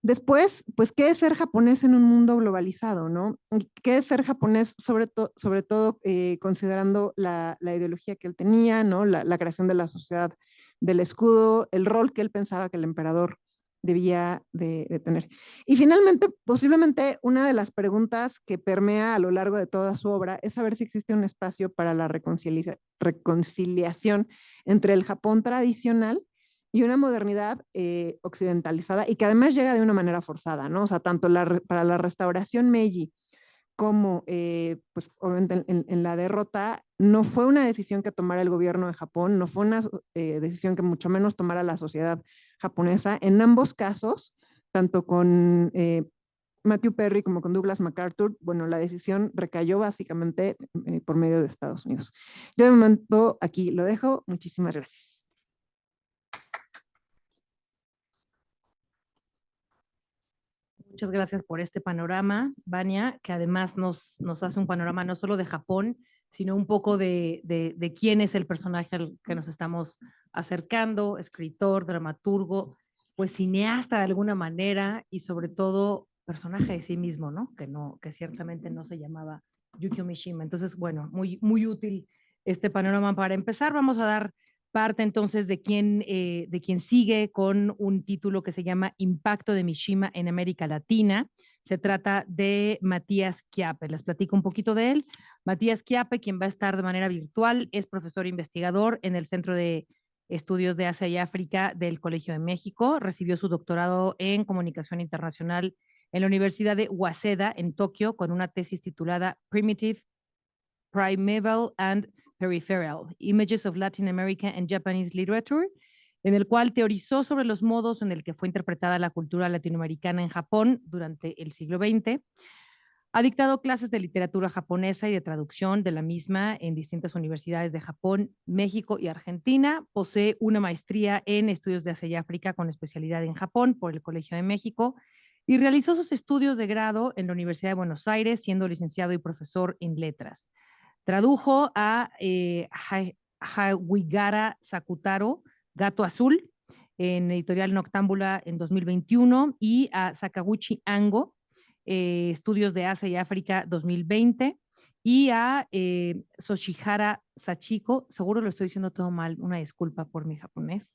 Después, pues, ¿qué es ser japonés en un mundo globalizado, no? ¿Qué es ser japonés, sobre todo considerando la ideología que él tenía, ¿no? La creación de la sociedad del escudo, el rol que él pensaba que el emperador debía de tener. Y finalmente, posiblemente una de las preguntas que permea a lo largo de toda su obra es saber si existe un espacio para la reconciliación entre el Japón tradicional y una modernidad occidentalizada, y que además llega de una manera forzada, ¿no? O sea, tanto para la restauración Meiji cómo, pues obviamente en la derrota, no fue una decisión que tomara el gobierno de Japón, no fue una decisión que mucho menos tomara la sociedad japonesa. En ambos casos, tanto con Matthew Perry como con Douglas MacArthur, bueno, la decisión recayó básicamente por medio de Estados Unidos. Yo de momento aquí lo dejo. Muchísimas gracias. Muchas gracias por este panorama, Vania, que además nos hace un panorama no solo de Japón, sino un poco de quién es el personaje al que nos estamos acercando, escritor, dramaturgo, pues cineasta de alguna manera y sobre todo personaje de sí mismo, ¿no? Que ciertamente no se llamaba Yukio Mishima. Entonces, bueno, muy útil este panorama. Para empezar, vamos a dar parte entonces de quien sigue con un título que se llama Impacto de Mishima en América Latina. Se trata de Matías Chiappe. Les platico un poquito de él. Matías Chiappe, quien va a estar de manera virtual, es profesor investigador en el Centro de Estudios de Asia y África del Colegio de México. Recibió su doctorado en Comunicación Internacional en la Universidad de Waseda, en Tokio, con una tesis titulada Primitive, Primeval and Peripheral, Images of Latin America and Japanese Literature, en el cual teorizó sobre los modos en el que fue interpretada la cultura latinoamericana en Japón durante el siglo XX. Ha dictado clases de literatura japonesa y de traducción de la misma en distintas universidades de Japón, México y Argentina. Posee una maestría en estudios de Asia y África con especialidad en Japón por el Colegio de México y realizó sus estudios de grado en la Universidad de Buenos Aires, siendo licenciado y profesor en letras. Tradujo a Hawigara Sakutaro, Gato Azul, en Editorial Noctámbula en 2021, y a Sakaguchi Ango, Estudios de Asia y África 2020, y a Soshihara Sachiko, seguro lo estoy diciendo todo mal, una disculpa por mi japonés.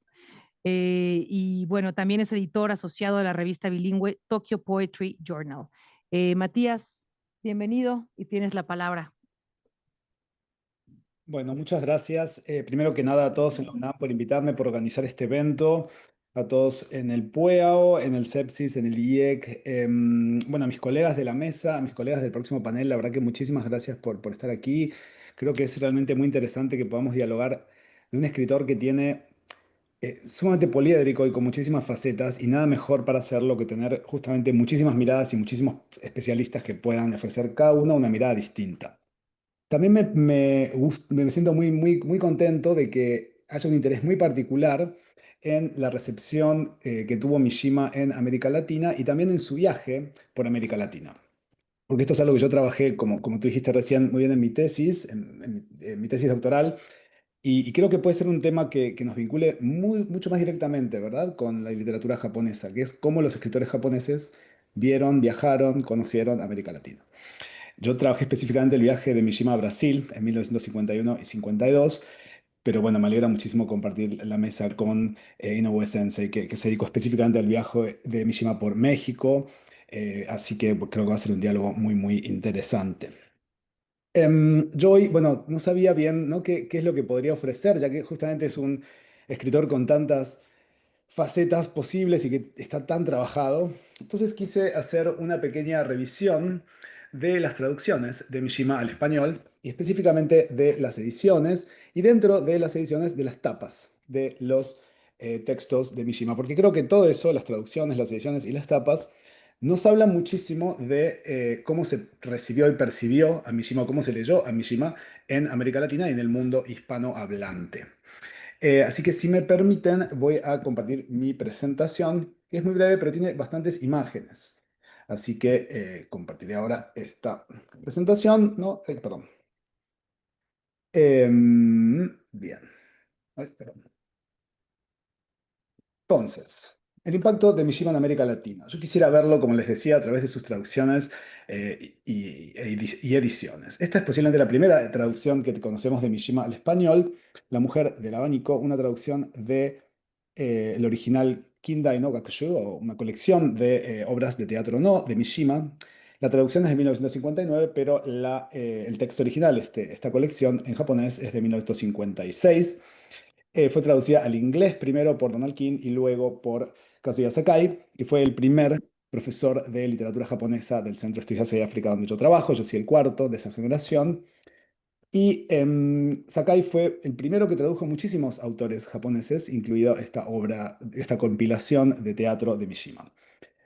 Y bueno, también es editor asociado de la revista bilingüe Tokyo Poetry Journal. Matías, bienvenido y tienes la palabra. Bueno, muchas gracias. Primero que nada a todos en la UNAM por invitarme, por organizar este evento, a todos en el PUEAO, en el CEPSIS, en el IEC, bueno, a mis colegas de la mesa, a mis colegas del próximo panel, la verdad que muchísimas gracias por estar aquí. Creo que es realmente muy interesante que podamos dialogar de un escritor que tiene sumamente poliédrico y con muchísimas facetas y nada mejor para hacerlo que tener justamente muchísimas miradas y muchísimos especialistas que puedan ofrecer cada uno una mirada distinta. También me siento muy contento de que haya un interés muy particular en la recepción que tuvo Mishima en América Latina y también en su viaje por América Latina. Porque esto es algo que yo trabajé, como tú dijiste recién, muy bien en mi tesis, en mi tesis doctoral, y creo que puede ser un tema que nos vincule mucho más directamente, ¿verdad?, con la literatura japonesa, que es cómo los escritores japoneses vieron, viajaron, conocieron América Latina. Yo trabajé específicamente el viaje de Mishima a Brasil en 1951 y 52, pero bueno, me alegra muchísimo compartir la mesa con Inoue Sensei, que se dedicó específicamente al viaje de Mishima por México, así que creo que va a ser un diálogo muy interesante. Yo hoy, bueno, no sabía bien, ¿no?, qué es lo que podría ofrecer, ya que justamente es un escritor con tantas facetas posibles y que está tan trabajado. Entonces quise hacer una pequeña revisión de las traducciones de Mishima al español y específicamente de las ediciones y dentro de las ediciones de las tapas de los textos de Mishima, porque creo que todo eso, las traducciones, las ediciones y las tapas, nos hablan muchísimo de cómo se recibió y percibió a Mishima, cómo se leyó a Mishima en América Latina y en el mundo hispanohablante. Así que si me permiten, voy a compartir mi presentación, que es muy breve, pero tiene bastantes imágenes. Así que compartiré ahora esta presentación. No, perdón. Bien. Ay, perdón. Entonces, el impacto de Mishima en América Latina. Yo quisiera verlo, como les decía, a través de sus traducciones y ediciones. Esta es posiblemente la primera traducción que conocemos de Mishima al español, La mujer del abanico, una traducción de el original Kindai no Gakushu, o una colección de obras de teatro no de Mishima. La traducción es de 1959, pero el texto original, esta colección en japonés, es de 1956. Fue traducida al inglés primero por Donald King y luego por Kazuya Sakai, que fue el primer profesor de literatura japonesa del Centro de Estudios Asia y África donde yo trabajo. Yo soy el cuarto de esa generación. Y Sakai fue el primero que tradujo muchísimos autores japoneses, incluida esta obra, esta compilación de teatro de Mishima.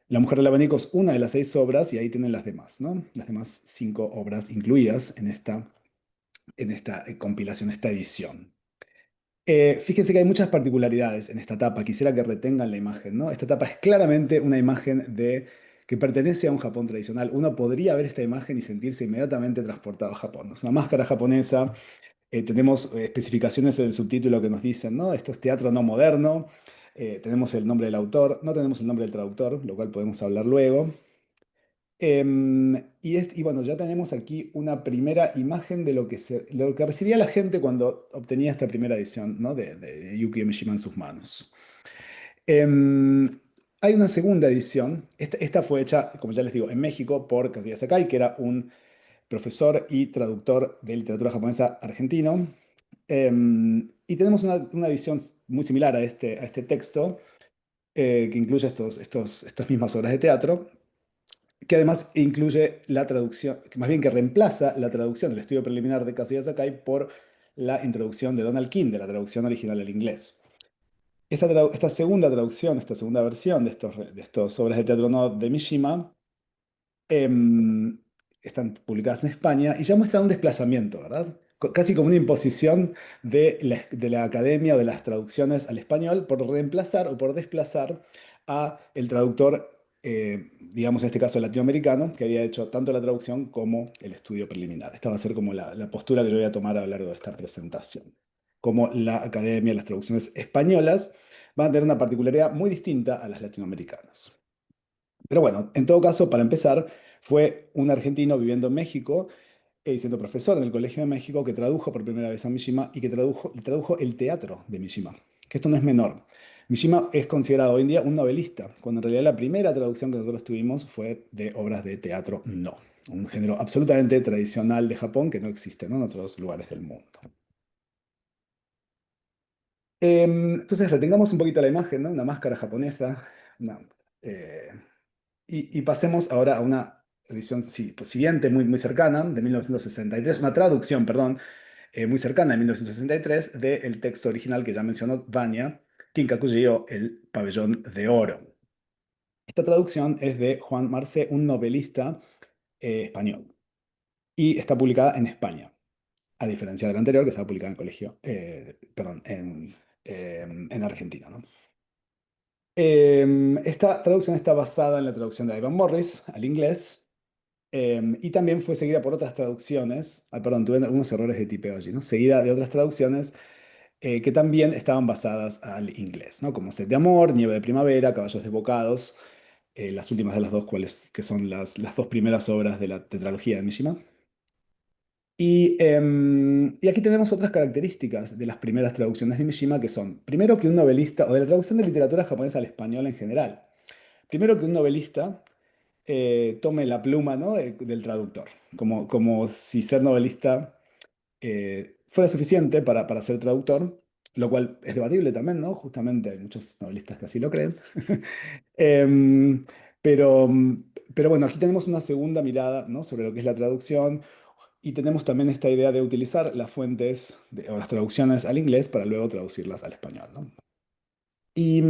La Mujer del Abanico es una de las 6 obras y ahí tienen las demás, ¿no? Las demás 5 obras incluidas en esta compilación, esta edición. Fíjense que hay muchas particularidades en esta tapa. Quisiera que retengan la imagen, ¿no? Esta tapa es claramente una imagen que pertenece a un Japón tradicional. Uno podría ver esta imagen y sentirse inmediatamente transportado a Japón. Es una máscara japonesa. Tenemos especificaciones en el subtítulo que nos dicen, ¿no? Esto es teatro no moderno. Tenemos el nombre del autor. No tenemos el nombre del traductor, lo cual podemos hablar luego. Y bueno, ya tenemos aquí una primera imagen de lo que recibía la gente cuando obtenía esta primera edición, ¿no? de Yukio Mishima en sus manos. Hay una segunda edición. Esta fue hecha, como ya les digo, en México por Kazuya Sakai, que era un profesor y traductor de literatura japonesa argentino. Y tenemos una edición muy similar a este texto, que incluye estas mismas obras de teatro, que además incluye la traducción, que más bien que reemplaza la traducción del estudio preliminar de Kazuya Sakai por la introducción de Donald King, de la traducción original al inglés. Esta segunda traducción, esta segunda versión de estas obras de teatro no de Mishima, están publicadas en España y ya muestran un desplazamiento, ¿verdad? Casi como una imposición de la academia o de las traducciones al español por reemplazar o por desplazar a el traductor, digamos en este caso latinoamericano, que había hecho tanto la traducción como el estudio preliminar. Esta va a ser como la postura que yo voy a tomar a lo largo de esta presentación. Como la academia, las traducciones españolas van a tener una particularidad muy distinta a las latinoamericanas. Pero bueno, en todo caso, para empezar, fue un argentino viviendo en México y siendo profesor en el Colegio de México que tradujo por primera vez a Mishima y que tradujo el teatro de Mishima, que esto no es menor. Mishima es considerado hoy en día un novelista, cuando en realidad la primera traducción que nosotros tuvimos fue de obras de teatro no, un género absolutamente tradicional de Japón que no existe, ¿no? En otros lugares del mundo. Entonces retengamos un poquito la imagen, ¿no? Una máscara japonesa, eh, y pasemos ahora a una edición siguiente, muy, muy cercana, de 1963, una traducción, perdón, muy cercana de 1963 del texto original que ya mencionó Vania, Kinkakuji-o, El Pabellón de Oro. Esta traducción es de Juan Marcé, un novelista español, y está publicada en España, a diferencia de la anterior que estaba publicada en el colegio, perdón, en Argentina, ¿no? Esta traducción está basada en la traducción de Ivan Morris al inglés y también fue seguida por otras traducciones. Perdón, tuve algunos errores de tipeo allí, ¿no? Seguida de otras traducciones que también estaban basadas al inglés, ¿no? Como Sed de Amor, Nieve de Primavera, Caballos Desbocados, las últimas de las dos, que son las dos primeras obras de la tetralogía de Mishima. Y aquí tenemos otras características de las primeras traducciones de Mishima, que son, primero que un novelista, o de la traducción de literatura japonesa al español en general, primero que un novelista tome la pluma, ¿no? del traductor, como si ser novelista fuera suficiente para ser traductor, lo cual es debatible también, ¿no? Justamente hay muchos novelistas que así lo creen. Em, pero, pero bueno, aquí tenemos una segunda mirada, ¿no? sobre lo que es la traducción. Y tenemos también esta idea de utilizar las fuentes o las traducciones al inglés para luego traducirlas al español, ¿no? Y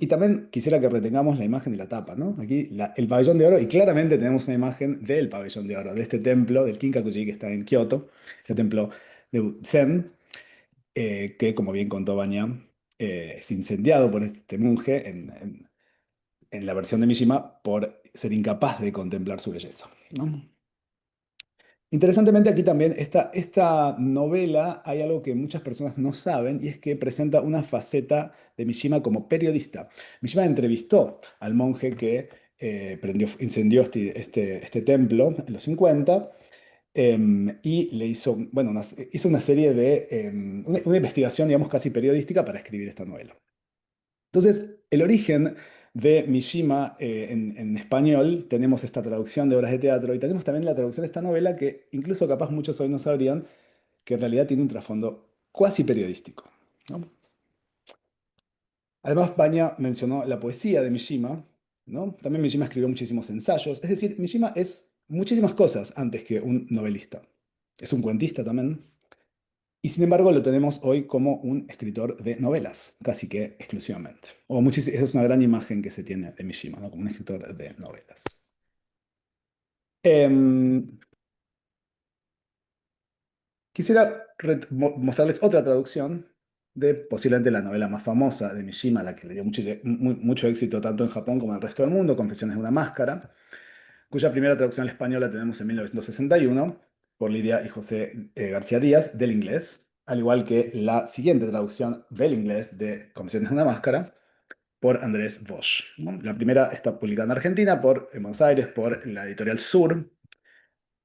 también quisiera que retengamos la imagen de la tapa, ¿no? Aquí el pabellón de oro, y claramente tenemos una imagen del pabellón de oro, de este templo del Kinkakuji que está en Kioto, este templo de Zen, que como bien contó Banya, es incendiado por este monje en la versión de Mishima por ser incapaz de contemplar su belleza, ¿no? Interesantemente aquí también, esta novela hay algo que muchas personas no saben y es que presenta una faceta de Mishima como periodista. Mishima entrevistó al monje que incendió este templo en los 50 y le hizo, bueno, hizo una serie de, una investigación, digamos, casi periodística para escribir esta novela. Entonces, el origen de Mishima en español, tenemos esta traducción de obras de teatro y tenemos también la traducción de esta novela que incluso capaz muchos hoy no sabrían que en realidad tiene un trasfondo cuasi periodístico, ¿no? Además, Baña mencionó la poesía de Mishima ¿no? También Mishima escribió muchísimos ensayos. Es decir, Mishima es muchísimas cosas antes que un novelista. Es un cuentista también. Y sin embargo lo tenemos hoy como un escritor de novelas, casi que exclusivamente. Esa es una gran imagen que se tiene de Mishima, ¿no? Como un escritor de novelas. Quisiera mostrarles otra traducción de posiblemente la novela más famosa de Mishima, la que le dio mucho éxito tanto en Japón como en el resto del mundo, Confesiones de una máscara, cuya primera traducción al español la tenemos en 1961 por Lidia y José García Díaz del inglés, al igual que la siguiente traducción del inglés de Confesiones de una máscara por Andrés Bosch, ¿no? La primera está publicada en Argentina, en Buenos Aires, por la editorial Sur,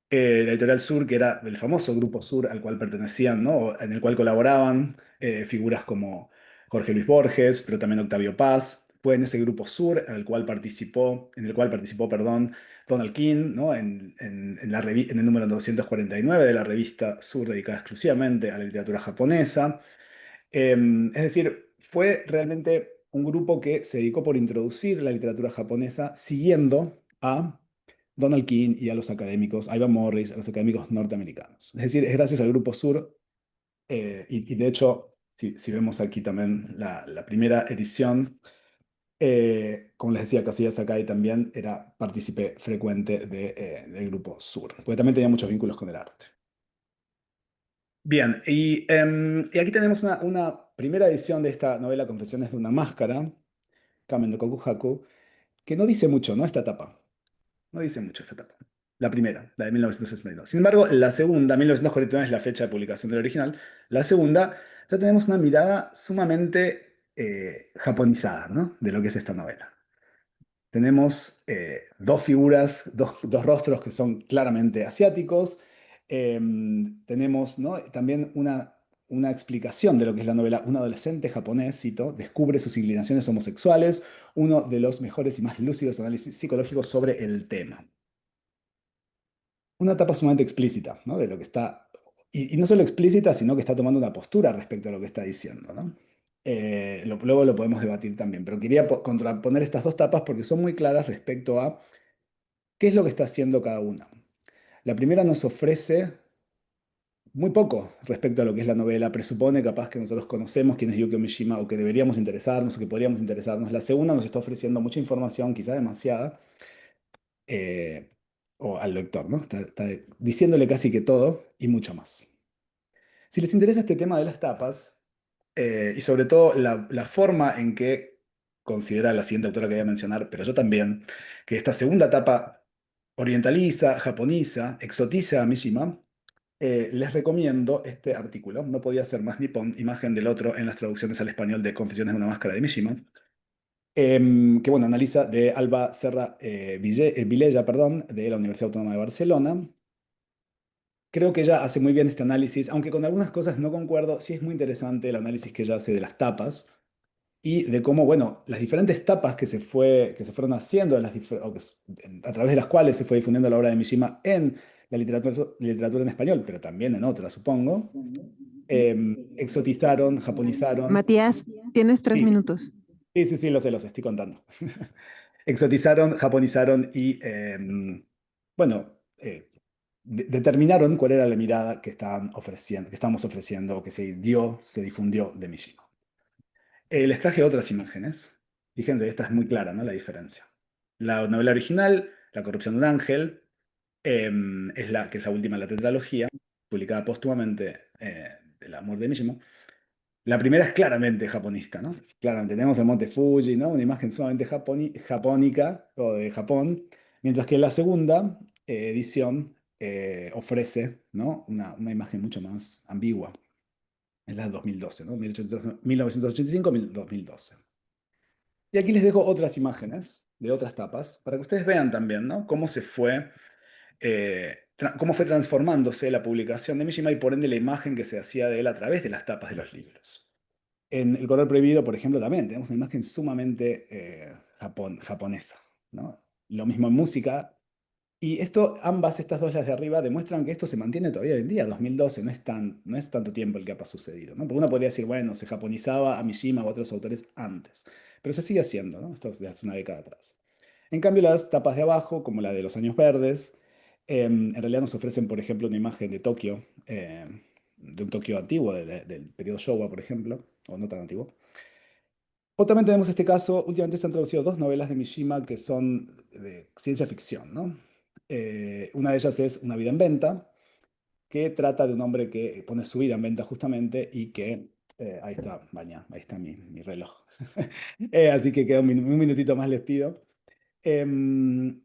la editorial Sur, que era del famoso Grupo Sur al cual pertenecían, ¿no? En el cual colaboraban figuras como Jorge Luis Borges, pero también Octavio Paz. Fue en ese Grupo Sur en el cual participó, perdón, Donald King, ¿no? En el número 249 de la revista Sur, dedicada exclusivamente a la literatura japonesa. Es decir, fue realmente un grupo que se dedicó por introducir la literatura japonesa siguiendo a Donald King y a los académicos, a Ivan Morris, a los académicos norteamericanos. Es decir, es gracias al Grupo Sur, y de hecho, si vemos aquí también la primera edición, como les decía, Kazuya Sakai también era partícipe frecuente del Grupo Sur, porque también tenía muchos vínculos con el arte. Bien, y aquí tenemos una primera edición de esta novela Confesiones de una máscara, Kamen no Kokuhaku, que no dice mucho, ¿no? Esta etapa. No dice mucho esta etapa. La primera, la de 1962. Sin embargo, la segunda, 1949 es la fecha de publicación del original. La segunda, ya tenemos una mirada sumamente japonizada, ¿no? De lo que es esta novela. Tenemos dos figuras, dos rostros que son claramente asiáticos. Tenemos, ¿no? También una explicación de lo que es la novela. Un adolescente japonés, cito, descubre sus inclinaciones homosexuales, uno de los mejores y más lúcidos análisis psicológicos sobre el tema. Una etapa sumamente explícita, ¿no? De lo que está, y no solo explícita, sino que está tomando una postura respecto a lo que está diciendo, ¿no? Luego lo podemos debatir también, pero quería contraponer estas dos tapas porque son muy claras respecto a qué es lo que está haciendo cada una. La primera nos ofrece muy poco respecto a lo que es la novela, presupone capaz que nosotros conocemos quién es Yukio Mishima o que deberíamos interesarnos o que podríamos interesarnos. La segunda nos está ofreciendo mucha información, quizá demasiada, eh, o al lector, ¿no? Está diciéndole casi que todo y mucho más. Si les interesa este tema de las tapas, y sobre todo la forma en que considera la siguiente autora que voy a mencionar, pero yo también, que esta segunda tapa orientaliza, japoniza, exotiza a Mishima, les recomiendo este artículo. No podía ser más nipón, imagen del otro en las traducciones al español de Confesiones de una máscara de Mishima, que bueno, analiza de Alba Serra Vilella, perdón, de la Universidad Autónoma de Barcelona. Creo que ella hace muy bien este análisis, aunque con algunas cosas no concuerdo, sí es muy interesante el análisis que ella hace de las tapas y de cómo, bueno, las diferentes tapas que se fueron haciendo, a través de las cuales se fue difundiendo la obra de Mishima en la literatura en español, pero también en otras, supongo, exotizaron, japonizaron. Matías, tienes 3 Sí, minutos. sí, lo sé, estoy contando. Exotizaron, japonizaron y, bueno, determinaron cuál era la mirada que estábamos ofreciendo, o que se difundió de Mishima. Les traje otras imágenes. Fíjense, esta es muy clara, ¿no? La diferencia. La novela original, La corrupción de un ángel, que es la última de la tetralogía, publicada póstumamente, del amor de Mishima. La primera es claramente japonista, ¿no? Claramente, tenemos el monte Fuji, ¿no? Una imagen sumamente japónica, o de Japón, mientras que la segunda edición ofrece, ¿no? Una imagen mucho más ambigua. Es la de 2012, ¿no? 1985-2012. Y aquí les dejo otras imágenes de otras tapas para que ustedes vean también, ¿no? Cómo cómo fue transformándose la publicación de Mishima y por ende la imagen que se hacía de él a través de las tapas de los libros. En El color prohibido, por ejemplo, también tenemos una imagen sumamente japonesa, ¿no? Lo mismo en música. Y estas dos las de arriba demuestran que esto se mantiene todavía hoy en día, 2012, no es tanto tiempo el que ha sucedido, ¿no? Porque uno podría decir, bueno, se japonizaba a Mishima o a otros autores antes, pero se sigue haciendo, ¿no? Esto es de hace una década atrás. En cambio, las tapas de abajo, como la de Los Años Verdes, en realidad nos ofrecen, por ejemplo, una imagen de Tokio, de un Tokio antiguo, del periodo Showa, por ejemplo, o no tan antiguo. O también tenemos este caso, últimamente se han traducido dos novelas de Mishima que son de ciencia ficción, ¿no? Una de ellas es Una vida en venta, que trata de un hombre que pone su vida en venta justamente y que, ahí está, baña, ahí está mi reloj. Así que queda un minutito más, les pido. Em,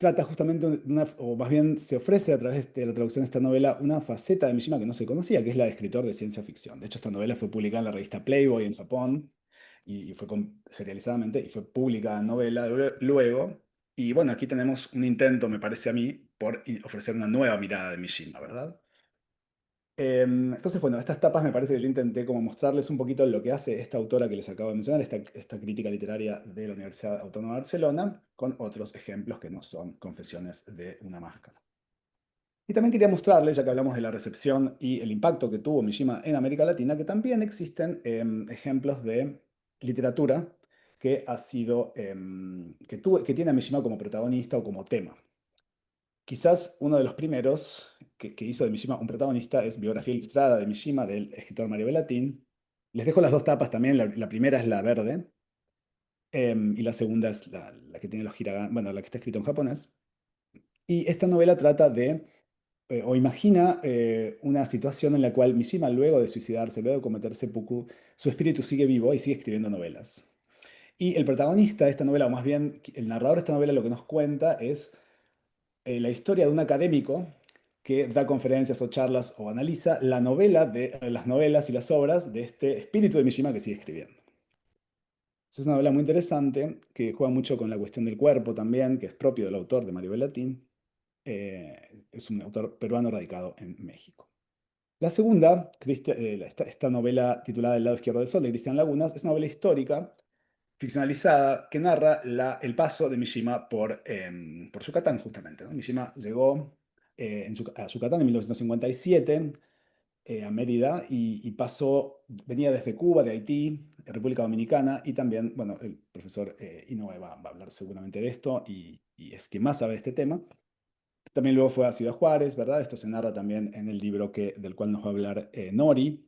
Trata justamente de una, o más bien se ofrece a través de la traducción de esta novela una faceta de Mishima que no se conocía, que es la de escritor de ciencia ficción. De hecho, esta novela fue publicada en la revista Playboy en Japón y fue serializadamente y fue publicada en novela luego. Y bueno, aquí tenemos un intento, me parece a mí, por ofrecer una nueva mirada de Mishima, ¿verdad? Entonces, bueno, estas tapas me parece que yo intenté como mostrarles un poquito lo que hace esta autora que les acabo de mencionar, esta crítica literaria de la Universidad Autónoma de Barcelona, con otros ejemplos que no son confesiones de una máscara. Y también quería mostrarles, ya que hablamos de la recepción y el impacto que tuvo Mishima en América Latina, que también existen ejemplos de literatura que ha sido, que tiene a Mishima como protagonista o como tema. Quizás uno de los primeros que hizo de Mishima un protagonista es Biografía Ilustrada de Mishima, del escritor Mario Bellatín. Les dejo las dos tapas también, la primera es la verde, y la segunda es la que tiene los hiragana, bueno, la que está escrita en japonés. Y esta novela trata de, o imagina una situación en la cual Mishima, luego de suicidarse, luego de cometer seppuku, su espíritu sigue vivo y sigue escribiendo novelas. Y el protagonista de esta novela, o más bien el narrador de esta novela, lo que nos cuenta es la historia de un académico que da conferencias o charlas o analiza la novela las novelas y las obras de este espíritu de Mishima que sigue escribiendo. Es una novela muy interesante que juega mucho con la cuestión del cuerpo también, que es propio del autor de Mario Bellatín. Es un autor peruano radicado en México. La segunda, esta novela titulada El lado izquierdo del sol de Cristian Lagunas, es una novela histórica ficcionalizada que narra el paso de Mishima por Yucatán, justamente, ¿no? Mishima llegó a Yucatán en 1957, a Mérida, y venía desde Cuba, de Haití, República Dominicana, y también, bueno, el profesor Inoue va a hablar seguramente de esto, y es quien más sabe de este tema. También luego fue a Ciudad Juárez, ¿verdad? Esto se narra también en el libro del cual nos va a hablar Nori.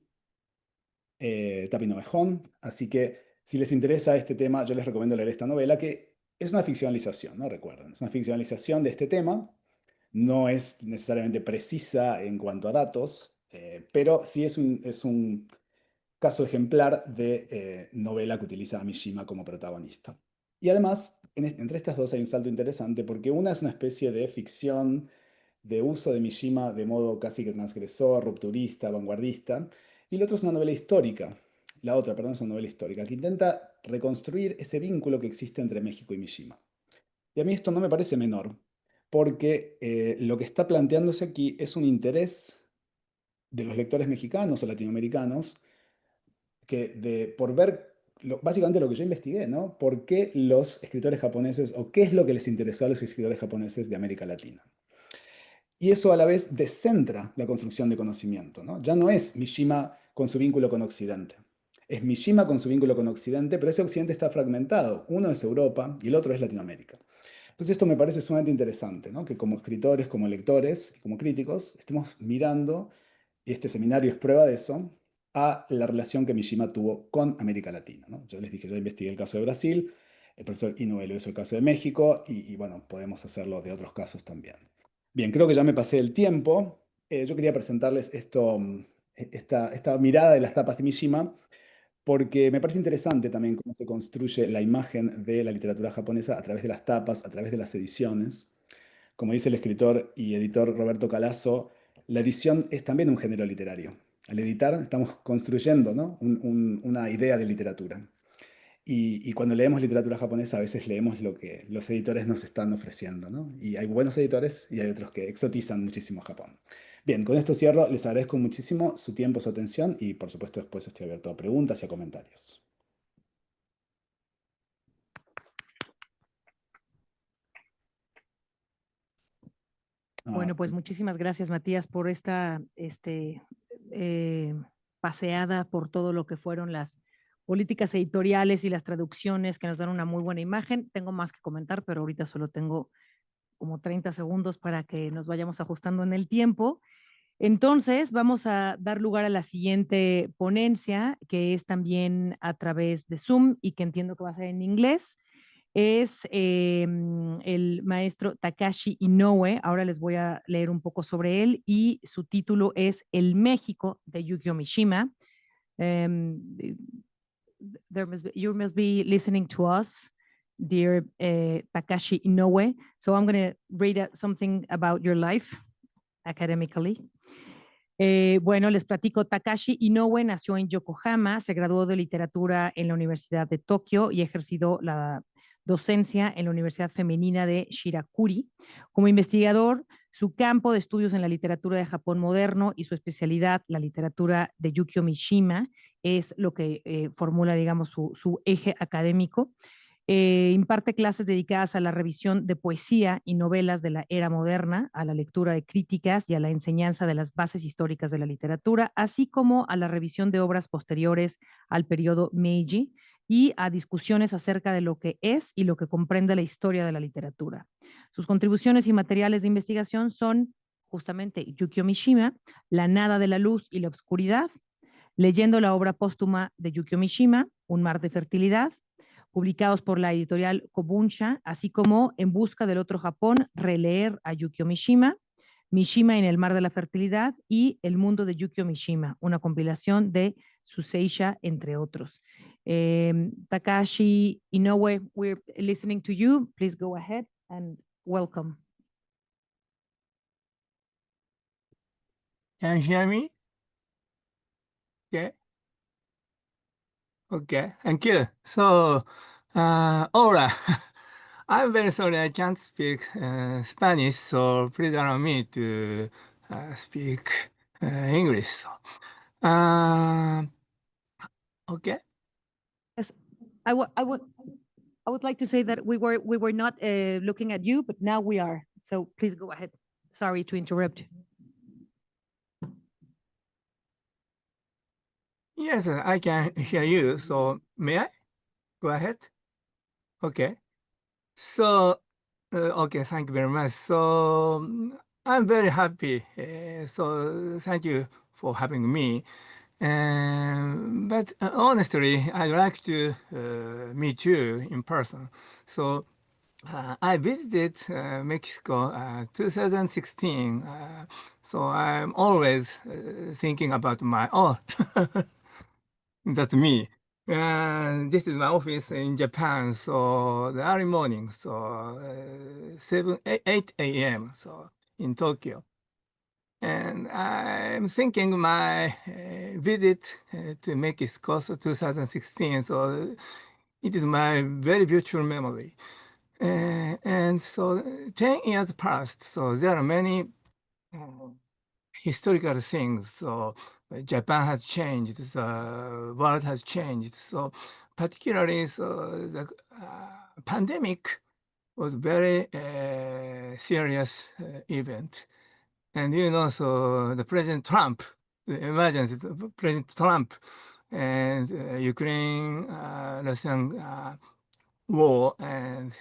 Tapino Ovejón. Así que si les interesa este tema, yo les recomiendo leer esta novela, que es una ficcionalización, ¿no? Recuerden, es una ficcionalización de este tema. No es necesariamente precisa en cuanto a datos, pero sí es un caso ejemplar de novela que utiliza a Mishima como protagonista. Y además, entre estas dos hay un salto interesante, porque una es una especie de ficción de uso de Mishima de modo casi que transgresor, rupturista, vanguardista, y la otra es una novela histórica. La otra, perdón, es una novela histórica que intenta reconstruir ese vínculo que existe entre México y Mishima. Y a mí esto no me parece menor, porque lo que está planteándose aquí es un interés de los lectores mexicanos o latinoamericanos por ver básicamente lo que yo investigué, ¿no? ¿Por qué los escritores japoneses o qué es lo que les interesó a los escritores japoneses de América Latina? Y eso a la vez descentra la construcción de conocimiento, ¿no? Ya no es Mishima con su vínculo con Occidente. Es Mishima con su vínculo con Occidente, pero ese Occidente está fragmentado. Uno es Europa y el otro es Latinoamérica. Entonces esto me parece sumamente interesante, ¿no? Que como escritores, como lectores y como críticos estemos mirando, y este seminario es prueba de eso, a la relación que Mishima tuvo con América Latina, ¿no? Yo les dije, yo investigué el caso de Brasil, el profesor Inoue lo hizo el caso de México y bueno, podemos hacerlo de otros casos también. Bien, creo que ya me pasé el tiempo. Yo quería presentarles esta mirada de las tapas de Mishima, porque me parece interesante también cómo se construye la imagen de la literatura japonesa a través de las tapas, a través de las ediciones. Como dice el escritor y editor Roberto Calasso, la edición es también un género literario. Al editar estamos construyendo, ¿no? Una idea de literatura. Y cuando leemos literatura japonesa, a veces leemos lo que los editores nos están ofreciendo, ¿no? Y hay buenos editores y hay otros que exotizan muchísimo Japón. Bien, con esto cierro. Les agradezco muchísimo su tiempo, su atención y por supuesto después estoy abierto a preguntas y a comentarios. Bueno, pues muchísimas gracias, Matías, por esta paseada por todo lo que fueron las políticas editoriales y las traducciones que nos dan una muy buena imagen. Tengo más que comentar, pero ahorita solo tengo como 30 segundos para que nos vayamos ajustando en el tiempo. Entonces, vamos a dar lugar a la siguiente ponencia, que es también a través de Zoom y que entiendo que va a ser en inglés. Es el maestro Takashi Inoue. Ahora les voy a leer un poco sobre él y su título es El México de Yukio Mishima. You must be listening to us, dear Takashi Inoue. So I'm going to read something about your life academically. Bueno, les platico, Takashi Inoue nació en Yokohama, se graduó de literatura en la Universidad de Tokio y ha ejercido la docencia en la Universidad Femenina de Shirakuri. Como investigador, su campo de estudios en la literatura de Japón moderno y su especialidad, la literatura de Yukio Mishima, es lo que formula, digamos, su eje académico. Imparte clases dedicadas a la revisión de poesía y novelas de la era moderna, a la lectura de críticas y a la enseñanza de las bases históricas de la literatura, así como a la revisión de obras posteriores al periodo Meiji y a discusiones acerca de lo que es y lo que comprende la historia de la literatura. Sus contribuciones y materiales de investigación son justamente Yukio Mishima, La nada de la luz y la oscuridad, leyendo la obra póstuma de Yukio Mishima, Un mar de fertilidad, publicados por la editorial Kobunsha, así como En busca del otro Japón, releer a Yukio Mishima, Mishima en el mar de la fertilidad y El mundo de Yukio Mishima, una compilación de Suseisha, entre otros. Takashi Inoue, we're listening to you. Please go ahead and welcome. Can you hear me? Okay. Okay, thank you. So, hola. I'm very sorry I can't speak Spanish, so please allow me to speak English. So, okay. Yes, I would like to say that we were not looking at you, but now we are. So please go ahead. Sorry to interrupt. Yes, I can hear you. So may I go ahead? Okay. So, okay, thank you very much. So I'm very happy. So thank you for having me. But honestly, I'd like to meet you in person. So I visited Mexico 2016. So I'm always thinking about my, that's me. This is my office in Japan. So the early morning, so 8 a.m. So in Tokyo. And I'm thinking my visit to Mexico, so 2016. So it is my very beautiful memory. And so 10 years passed. So there are many historical things. So Japan has changed, the world has changed. So particularly, so the pandemic was very serious event. And you know, so the President Trump, the emergency, President Trump and Ukraine-Russian war and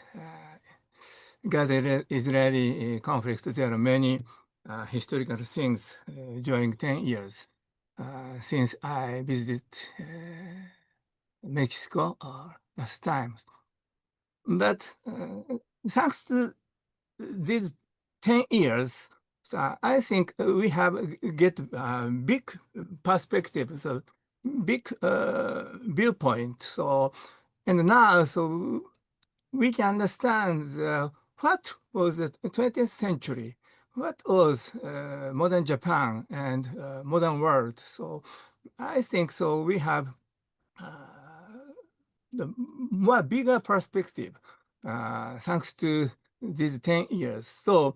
Gaza-Israeli conflict, there are many historical things during 10 years since I visited Mexico last time. But thanks to these 10 years, so I think we have get big perspective, so big viewpoint. So, and now, so we can understand what was the 20th century, what was modern Japan and modern world. So I think so we have the more bigger perspective thanks to these 10 years. So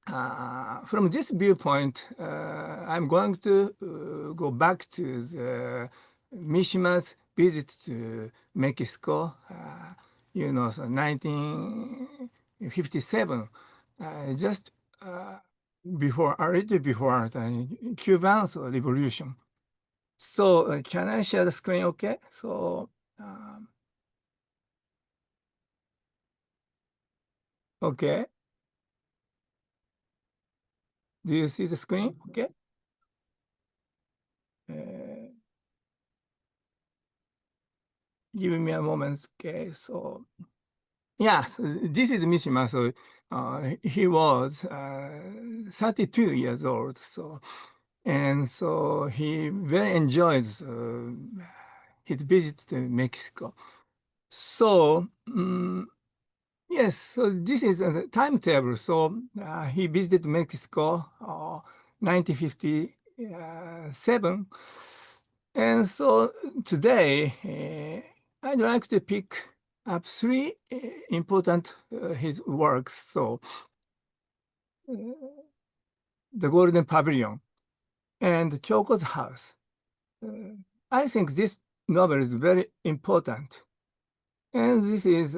from this viewpoint, I'm going to go back to the Mishima's visit to Mexico, you know, so 1957, just before, a little before the Cuban Revolution. So can I share the screen? Okay. So okay. Do you see the screen? Okay. Give me a moment. Okay. So yeah, this is Mishima. So he was 32 years old. So and so he very enjoys his visit to Mexico. So yes, so this is a timetable. So he visited Mexico 1957. And so today, I'd like to pick up three important his works. So the Golden Pavilion and Kyoko's House. I think this novel is very important. And this is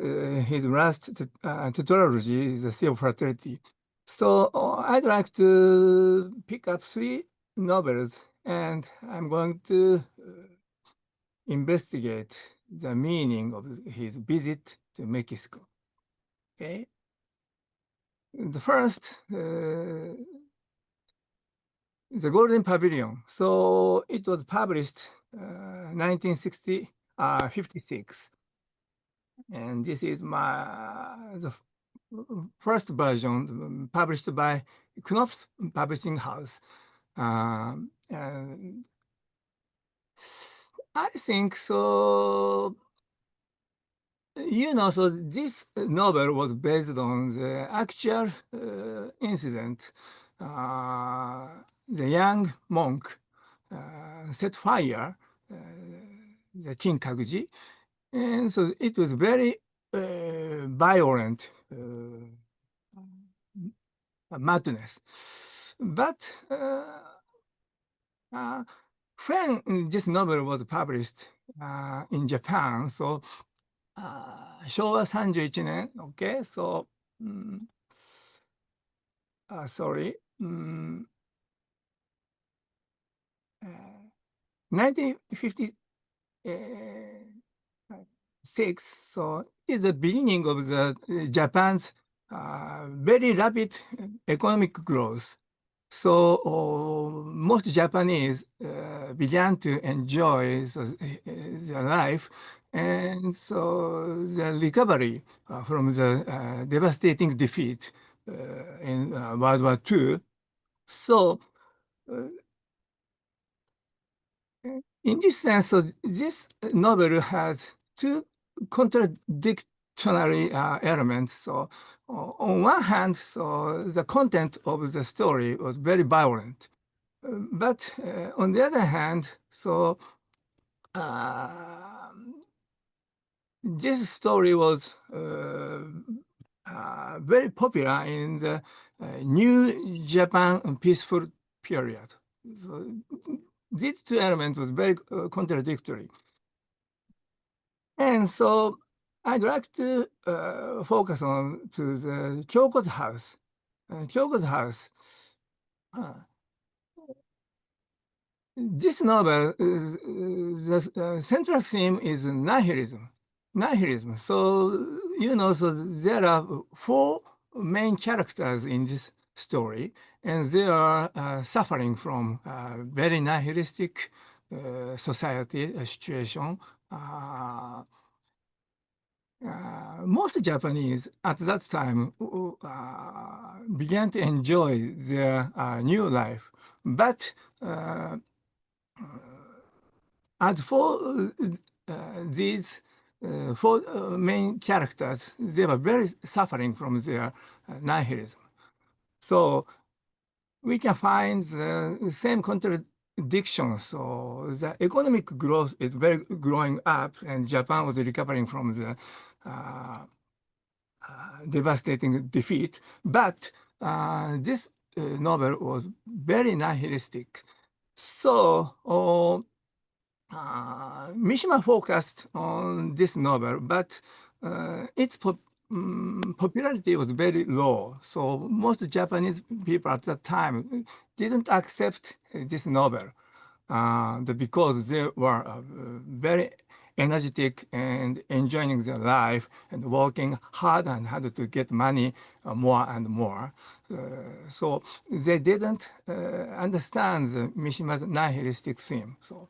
his last tetralogy, The Sea of Fraternity. So I'd like to pick up three novels, and I'm going to investigate the meaning of his visit to Mexico. Okay. The first, The Golden Pavilion. So it was published 1956. And this is the first version published by Knopf's Publishing House. And I think so. So this novel was based on the actual incident. The young monk set fire the King Kakuji, and so it was very violent madness. But when this novel was published in Japan, so 昭和31年 okay, so sorry, 1956, so it is the beginning of the Japan's very rapid economic growth. So most Japanese began to enjoy their life, and so the recovery from the devastating defeat in World War II. So in this sense, so this novel has two contradictory elements. So on one hand, so the content of the story was very violent. But on the other hand, so this story was very popular in the New Japan peaceful period. So these two elements was very contradictory. And so I'd like to focus on to the Kyoko's house. Kyoko's house. This novel, the central theme is nihilism. Nihilism. So, so there are four main characters in this story, and they are suffering from very nihilistic society situation. Most Japanese at that time began to enjoy their new life, but as for these four main characters, they were very suffering from their nihilism. So we can find the same contradictions. So the economic growth is very growing up, and Japan was recovering from the devastating defeat. But this novel was very nihilistic. So Mishima focused on this novel, but its popularity was very low. So most Japanese people at that time didn't accept this novel. because they were very energetic and enjoying their life and working hard and hard to get money more and more. So they didn't understand the Mishima's nihilistic theme. So,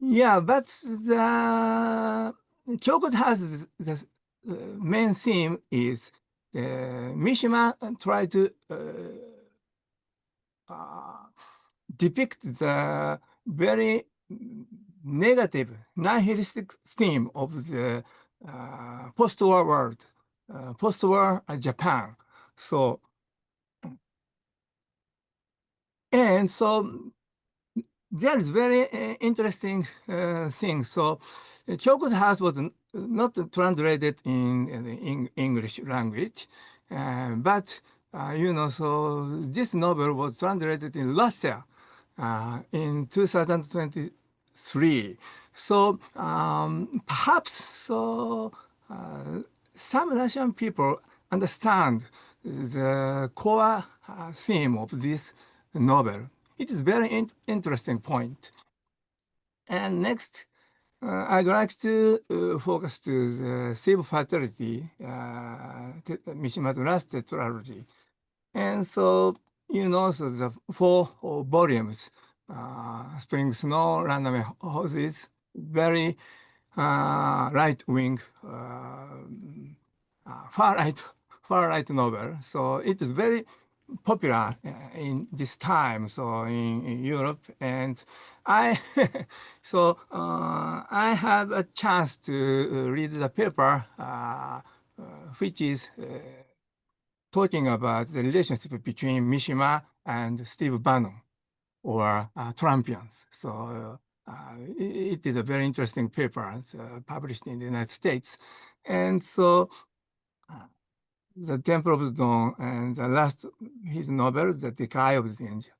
yeah, but the Kyoku's has the main theme is Mishima tried to depict the very negative, nihilistic theme of the post-war world, post-war Japan. So, and so there is very interesting thing. So, Kyoku's house was not translated in English language, but so this novel was translated in Russia in 2023. So perhaps some Russian people understand the core theme of this novel. It is very interesting point. And next, I'd like to focus to the Steve Fatality, Mishima's last tetralogy. And so, so the 4 volumes, Spring Snow, Runaway Horses, very right-wing, far-right novel. So it is very popular in this time, so in Europe, and I I have a chance to read the paper, which is talking about the relationship between Mishima and Steve Bannon, or Trumpians. So it is a very interesting paper published in the United States, and so. The Temple of the Dawn, and the last his novel, The Decay of the Angel.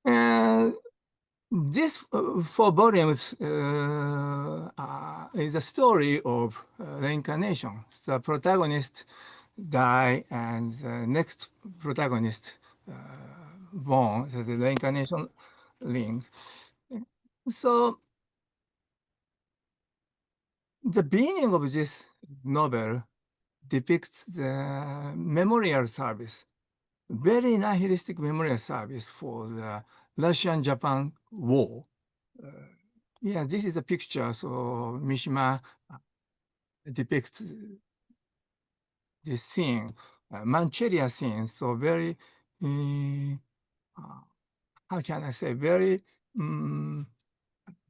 And this 4 volumes is a story of reincarnation. The protagonist die, and the next protagonist born. So the reincarnation link. So the beginning of this novel depicts the memorial service, very nihilistic memorial service for the Russian-Japan war. Yeah, this is a picture. So Mishima depicts this scene, Manchuria scene. So very, how can I say, very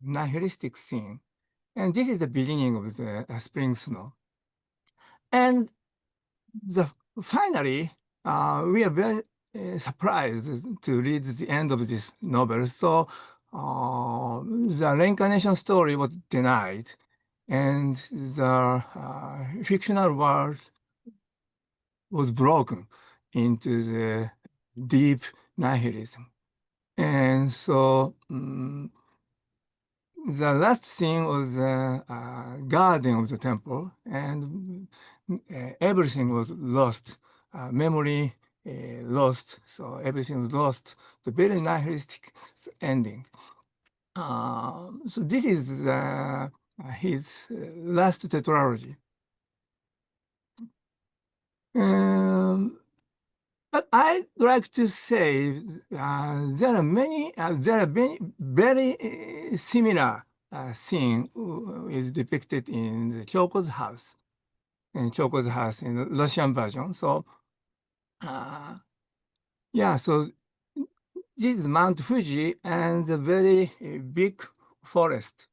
nihilistic scene. And this is the beginning of the Spring Snow. And finally, we are very surprised to read the end of this novel. So the reincarnation story was denied, and the fictional world was broken into the deep nihilism. And so the last scene was the garden of the temple, and everything was lost, memory lost, so everything was lost, the very nihilistic ending. So this is his last tetralogy. But I'd like to say there are many very similar scene is depicted in the Kyoko's house, in the Russian version. So, yeah, so this is Mount Fuji and a very big forest.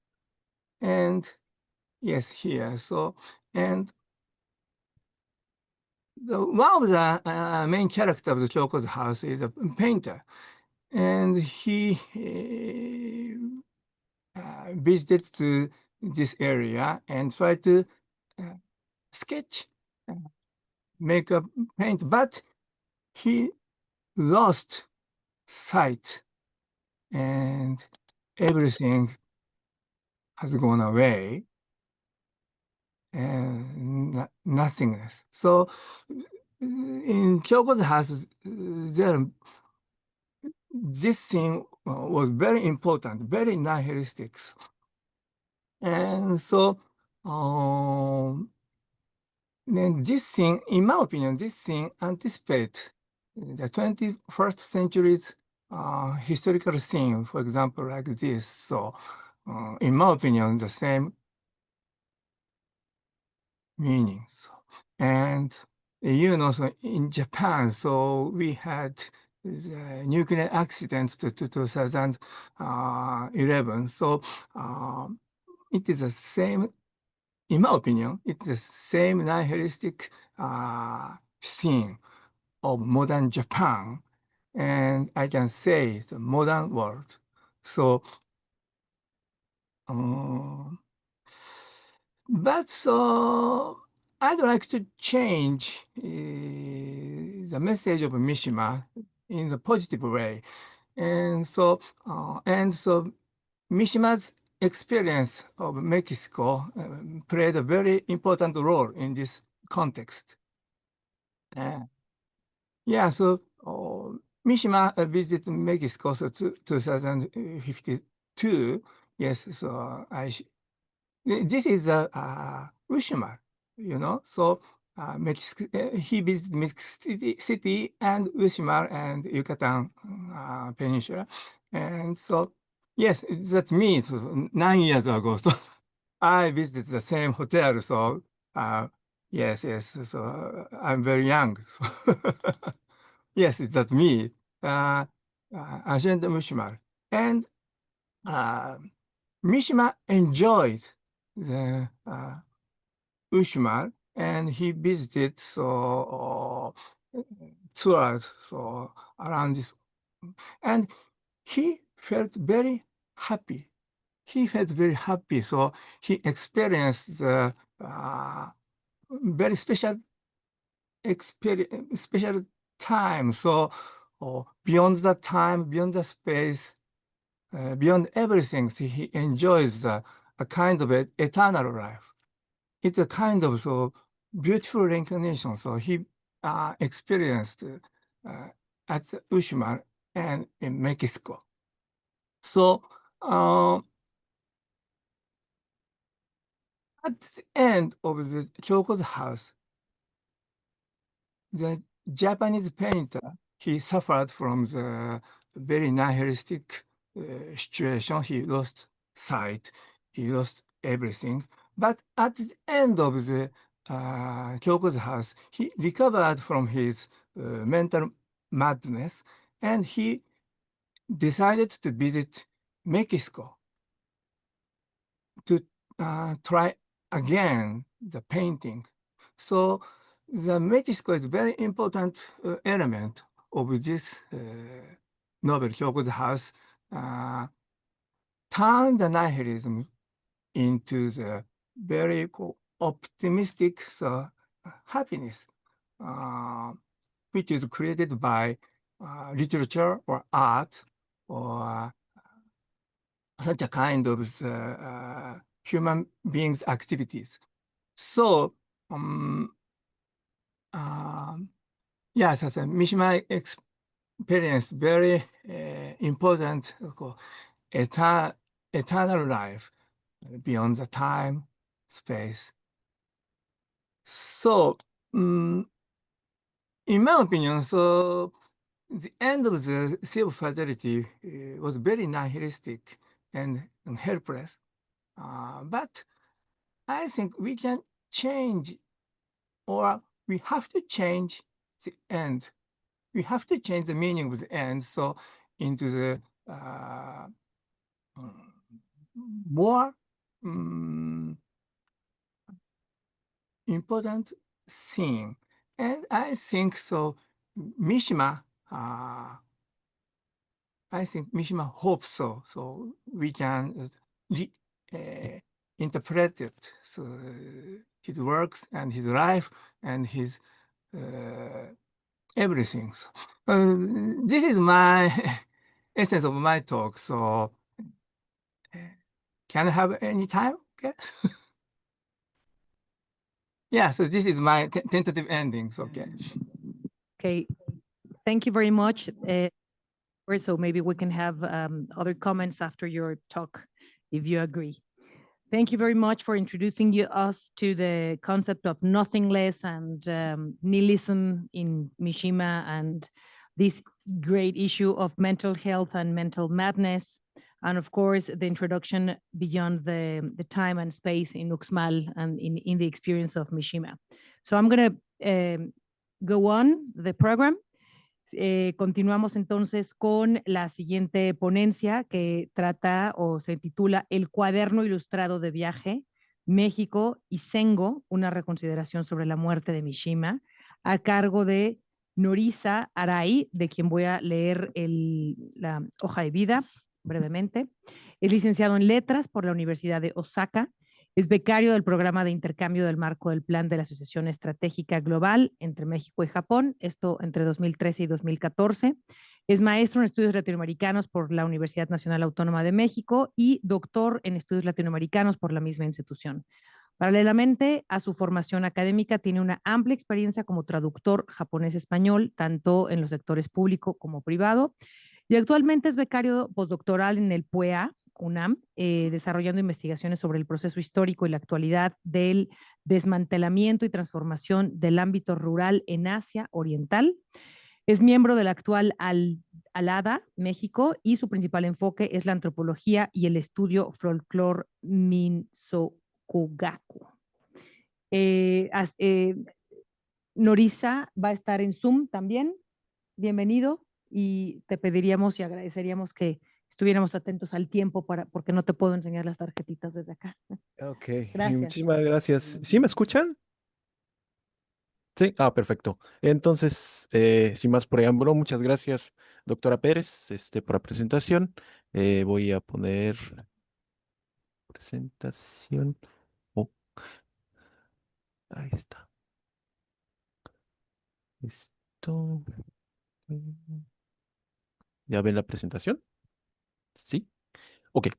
And yes, here. So, and one of the main characters of the Kyoko's house is a painter, and he visited to this area and tried to sketch, make a paint, but he lost sight, and everything has gone away, and nothingness. So in Kyoko's house, this scene was very important, very nihilistic. And so, then this scene, in my opinion, this scene anticipates the 21st century's historical scene, for example, like this. So, in my opinion, the same meaning. So, and so in Japan, so we had the nuclear accident to 2011. So it is the same, in my opinion, it's the same nihilistic scene of modern Japan. And I can say the modern world. So, but so I'd like to change the message of Mishima in the positive way. And so Mishima's experience of Mexico played a very important role in this context. Yeah, so Mishima visited Mexico so 2052. Yes, so this is Uxmal, so he visited Mexico City and Uxmal and Yucatan Peninsula. And so, yes, that's me. So 9 years ago, so I visited the same hotel. So yes, so I'm very young. So yes, that's me, Agent Uxmal. And Mishima enjoyed the Uxmal, and he visited tours around this, and he felt very happy. He felt very happy, so he experienced the very special time. So beyond the time, beyond the space, beyond everything, he enjoys a kind of eternal life. It's a kind of beautiful reincarnation. So he experienced at Uxmal and in Mexico. So at the end of the Kyoko's house, the Japanese painter, he suffered from the very nihilistic situation. He lost sight, he lost everything. But at the end of the Kyoko's house, he recovered from his mental madness, and he decided to visit Mexico to try again the painting. So the Mexico is a very important element of this novel, Kyoko's house, turn the nihilism into the very optimistic happiness, which is created by literature or art or such a kind of human beings' activities. So, yes, Mishima experienced very important eternal life beyond the time, space. So, in my opinion, so the end of the Sea of Fatality was very nihilistic and helpless. But I think we can change, or we have to change the end. We have to change the meaning of the end, so into the more important scene. And I think so. Mishima, I think Mishima hopes so. So we can interpret it. So his works and his life and his everything. This is my essence of my talk. So can I have any time? Okay. Yeah, so this is my tentative endings. Okay. Okay, thank you very much. So maybe we can have other comments after your talk, if you agree. Thank you very much for introducing us to the concept of nothing less and nihilism in Mishima and this great issue of mental health and mental madness. And of course, the introduction beyond the time and space in Uxmal and in the experience of Mishima. So I'm going to go on the program. Continuamos entonces con la siguiente ponencia que trata o se titula El cuaderno ilustrado de viaje, México y Sengo, una reconsideración sobre la muerte de Mishima, a cargo de Norisa Arai, de quien voy a leer la hoja de vida brevemente. Es licenciado en Letras por la Universidad de Osaka. Es becario del programa de intercambio del marco del Plan de la Asociación Estratégica Global entre México y Japón, esto entre 2013 y 2014. Es maestro en estudios latinoamericanos por la Universidad Nacional Autónoma de México y doctor en estudios latinoamericanos por la misma institución. Paralelamente a su formación académica, tiene una amplia experiencia como traductor japonés-español, tanto en los sectores público como privado, y actualmente es becario postdoctoral en el PUEA, UNAM, desarrollando investigaciones sobre el proceso histórico y la actualidad del desmantelamiento y transformación del ámbito rural en Asia Oriental. Es miembro del actual ALADA, México, y su principal enfoque es la antropología y el estudio folclor Minsokugaku. Norisa va a estar en Zoom también. Bienvenido, y te pediríamos y agradeceríamos que estuviéramos atentos al tiempo porque no te puedo enseñar las tarjetitas desde acá. Ok, Gracias. muchísimas gracias. ¿Sí me escuchan? Sí, perfecto. Entonces, sin más preámbulo, muchas gracias, doctora Pérez, por la presentación. Voy a poner presentación. Oh, ahí está. Esto. ¿Ya ven la presentación? Sí. Ok.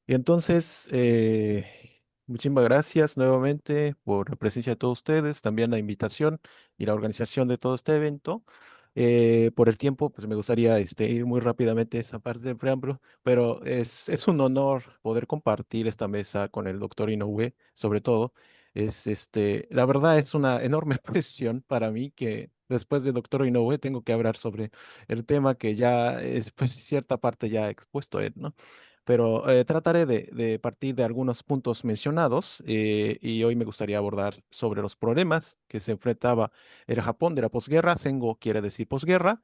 Y entonces, muchísimas gracias nuevamente por la presencia de todos ustedes, también la invitación y la organización de todo este evento. Por el tiempo, pues me gustaría ir muy rápidamente a esa parte del preámbulo, pero es un honor poder compartir esta mesa con el doctor Inoue, sobre todo. La verdad es una enorme presión para mí que después del doctor Inoue tengo que hablar sobre el tema que ya es, pues, cierta parte ya expuesto él, ¿no? Pero trataré de partir de algunos puntos mencionados y hoy me gustaría abordar sobre los problemas que se enfrentaba el Japón de la posguerra, Sengo quiere decir posguerra,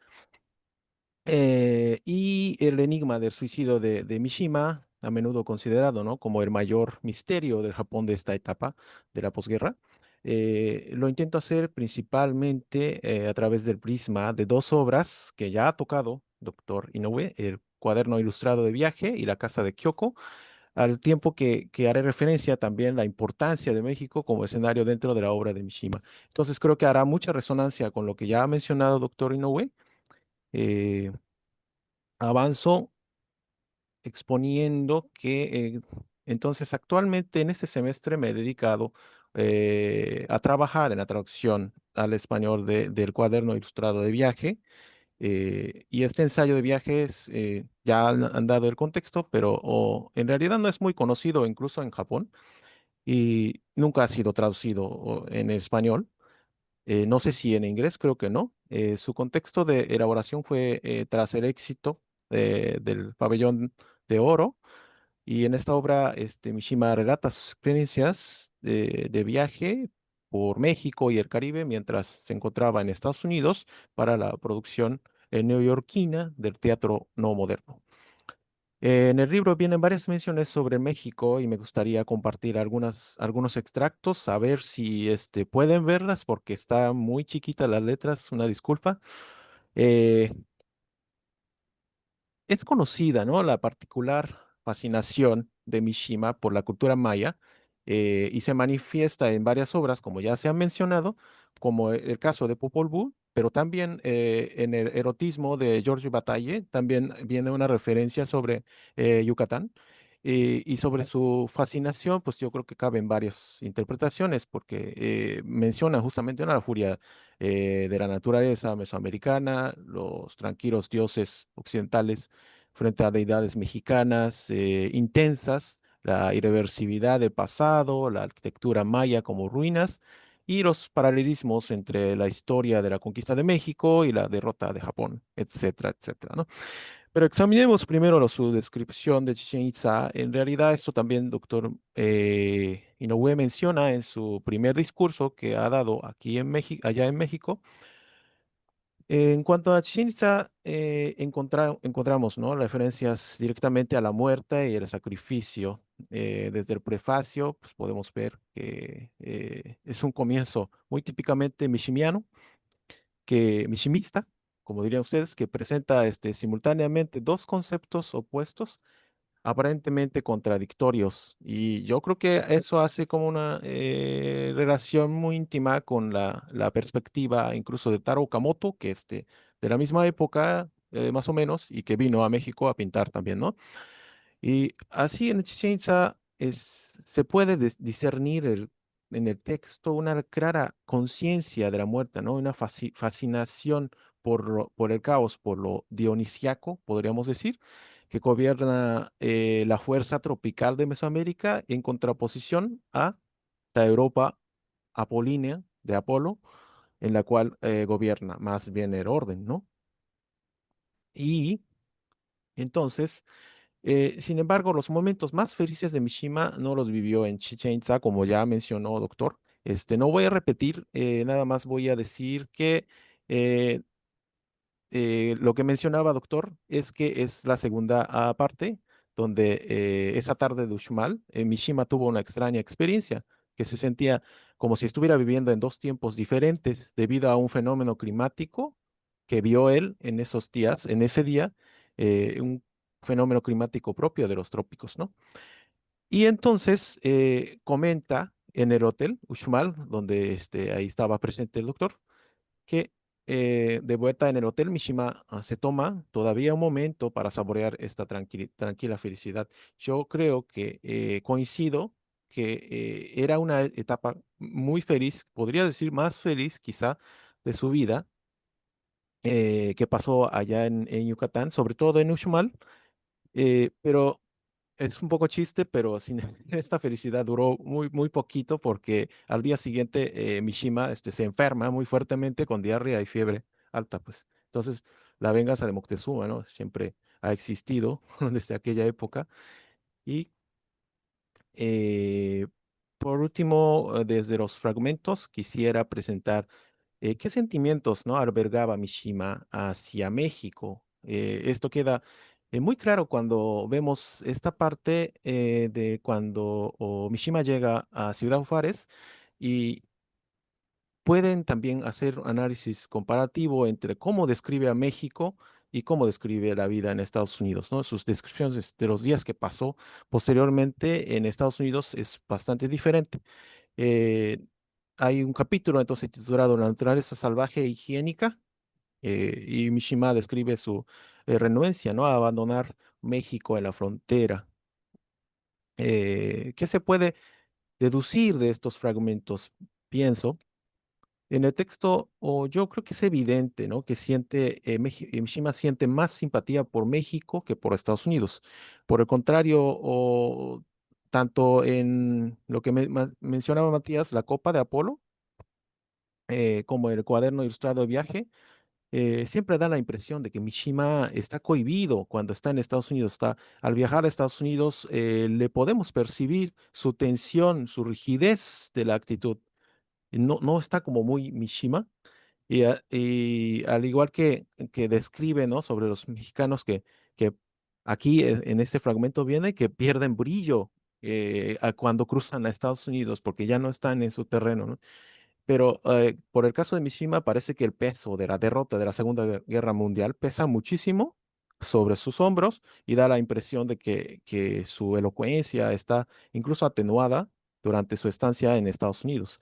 y el enigma del suicidio de Mishima, a menudo considerado, ¿no?, como el mayor misterio del Japón de esta etapa de la posguerra. Lo intento hacer principalmente a través del prisma de dos obras que ya ha tocado doctor Inoue, el cuaderno ilustrado de viaje y la casa de Kyoko, al tiempo que haré referencia también a la importancia de México como escenario dentro de la obra de Mishima. Entonces creo que hará mucha resonancia con lo que ya ha mencionado doctor Inoue. Eh, Avanzo exponiendo que entonces actualmente en este semestre me he dedicado a trabajar en la traducción al español del cuaderno ilustrado de viaje. Y este ensayo de viajes ya han dado el contexto, pero en realidad no es muy conocido incluso en Japón y nunca ha sido traducido en español. No sé si en inglés, creo que no. Su contexto de elaboración fue tras el éxito del Pabellón de Oro. Y en esta obra, Mishima relata sus experiencias de viaje por México y el Caribe mientras se encontraba en Estados Unidos para la producción neoyorquina del teatro no moderno. En el libro vienen varias menciones sobre México y me gustaría compartir algunos extractos, a ver si pueden verlas porque está muy chiquita las letras, una disculpa. Eh, es conocida, ¿no?, la particular fascinación de Mishima por la cultura maya y se manifiesta en varias obras, como ya se han mencionado, como el caso de Popol Vuh, pero también en el erotismo de Georges Bataille, también viene una referencia sobre Yucatán. Y sobre su fascinación, pues yo creo que caben varias interpretaciones, porque menciona justamente una furia de la naturaleza mesoamericana, los tranquilos dioses occidentales frente a deidades mexicanas intensas, la irreversibilidad del pasado, la arquitectura maya como ruinas y los paralelismos entre la historia de la conquista de México y la derrota de Japón, etcétera, etcétera, ¿no? Pero examinemos primero su descripción de Chichén Itzá. En realidad, esto también, doctor Inoue menciona en su primer discurso que ha dado aquí en México, allá en México. En cuanto a Chichén Itzá, encontramos, ¿no?, referencias directamente a la muerte y el sacrificio. Desde el prefacio, pues podemos ver que es un comienzo muy típicamente mishimiano, mishimista, como dirían ustedes, que presenta simultáneamente dos conceptos opuestos, aparentemente contradictorios. Y yo creo que eso hace como una relación muy íntima con la perspectiva incluso de Taro Okamoto, que de la misma época, más o menos, y que vino a México a pintar también, ¿no? Y así en Chichén Itzá se puede discernir en el texto una clara conciencia de la muerte, ¿no? Una fascinación por el caos, por lo dionisiaco, podríamos decir, que gobierna la fuerza tropical de Mesoamérica en contraposición a la Europa apolínea de Apolo, en la cual gobierna más bien el orden, ¿no? Y entonces, sin embargo, los momentos más felices de Mishima no los vivió en Chichén Itzá, como ya mencionó, doctor. No voy a repetir, nada más voy a decir que eh, lo que mencionaba, doctor, es que es la segunda parte, donde esa tarde de Uxmal, Mishima tuvo una extraña experiencia, que se sentía como si estuviera viviendo en dos tiempos diferentes debido a un fenómeno climático que vio él en esos días, en ese día, un fenómeno climático propio de los trópicos, ¿no? Y entonces comenta en el hotel Uxmal, donde ahí estaba presente el doctor, que de vuelta en el hotel, Mishima se toma todavía un momento para saborear esta tranquila felicidad. Yo creo que coincido que era una etapa muy feliz, podría decir más feliz quizá de su vida, que pasó allá en Yucatán, sobre todo en Uxmal, pero es un poco chiste, pero sin esta felicidad duró muy, muy poquito porque al día siguiente Mishima se enferma muy fuertemente con diarrea y fiebre alta, pues. Entonces, la venganza de Moctezuma, ¿no? Siempre ha existido desde aquella época. Y eh, por último, desde los fragmentos, quisiera presentar qué sentimientos, ¿no?, albergaba Mishima hacia México. Esto queda muy claro cuando vemos esta parte de cuando Mishima llega a Ciudad Juárez y pueden también hacer análisis comparativo entre cómo describe a México y cómo describe la vida en Estados Unidos, ¿no? Sus descripciones de los días que pasó posteriormente en Estados Unidos es bastante diferente. Eh, Hay un capítulo entonces titulado La naturaleza salvaje e higiénica, y Mishima describe su renuencia, ¿no?, a abandonar México en la frontera. ¿Qué se puede deducir de estos fragmentos? Pienso, en el texto, o yo creo que es evidente, ¿no?, que Mishima siente más simpatía por México que por Estados Unidos. Por el contrario, tanto en lo que mencionaba Matías, la Copa de Apolo, como el cuaderno ilustrado de viaje, siempre da la impresión de que Mishima está cohibido cuando está en Estados Unidos. Al viajar a Estados Unidos, le podemos percibir su tensión, su rigidez de la actitud. No, no está como muy Mishima. Y al igual que describe, ¿no?, sobre los mexicanos que aquí en este fragmento viene que pierden brillo cuando cruzan a Estados Unidos porque ya no están en su terreno, ¿no? Pero por el caso de Mishima parece que el peso de la derrota de la Segunda Guerra Mundial pesa muchísimo sobre sus hombros y da la impresión de que su elocuencia está incluso atenuada durante su estancia en Estados Unidos.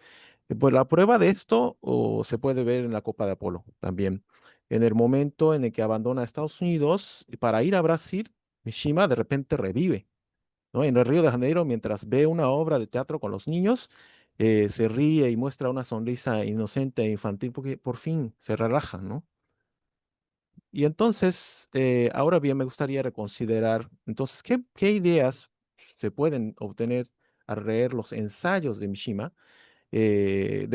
Pues la prueba de esto se puede ver en la Copa de Apolo también. En el momento en el que abandona Estados Unidos para ir a Brasil, Mishima de repente revive ¿no? En el Río de Janeiro, mientras ve una obra de teatro con los niños, se ríe y muestra una sonrisa inocente e infantil porque por fin se relaja, ¿no? Y entonces, ahora bien, me gustaría reconsiderar, entonces, ¿qué ideas se pueden obtener al leer los ensayos de Mishima de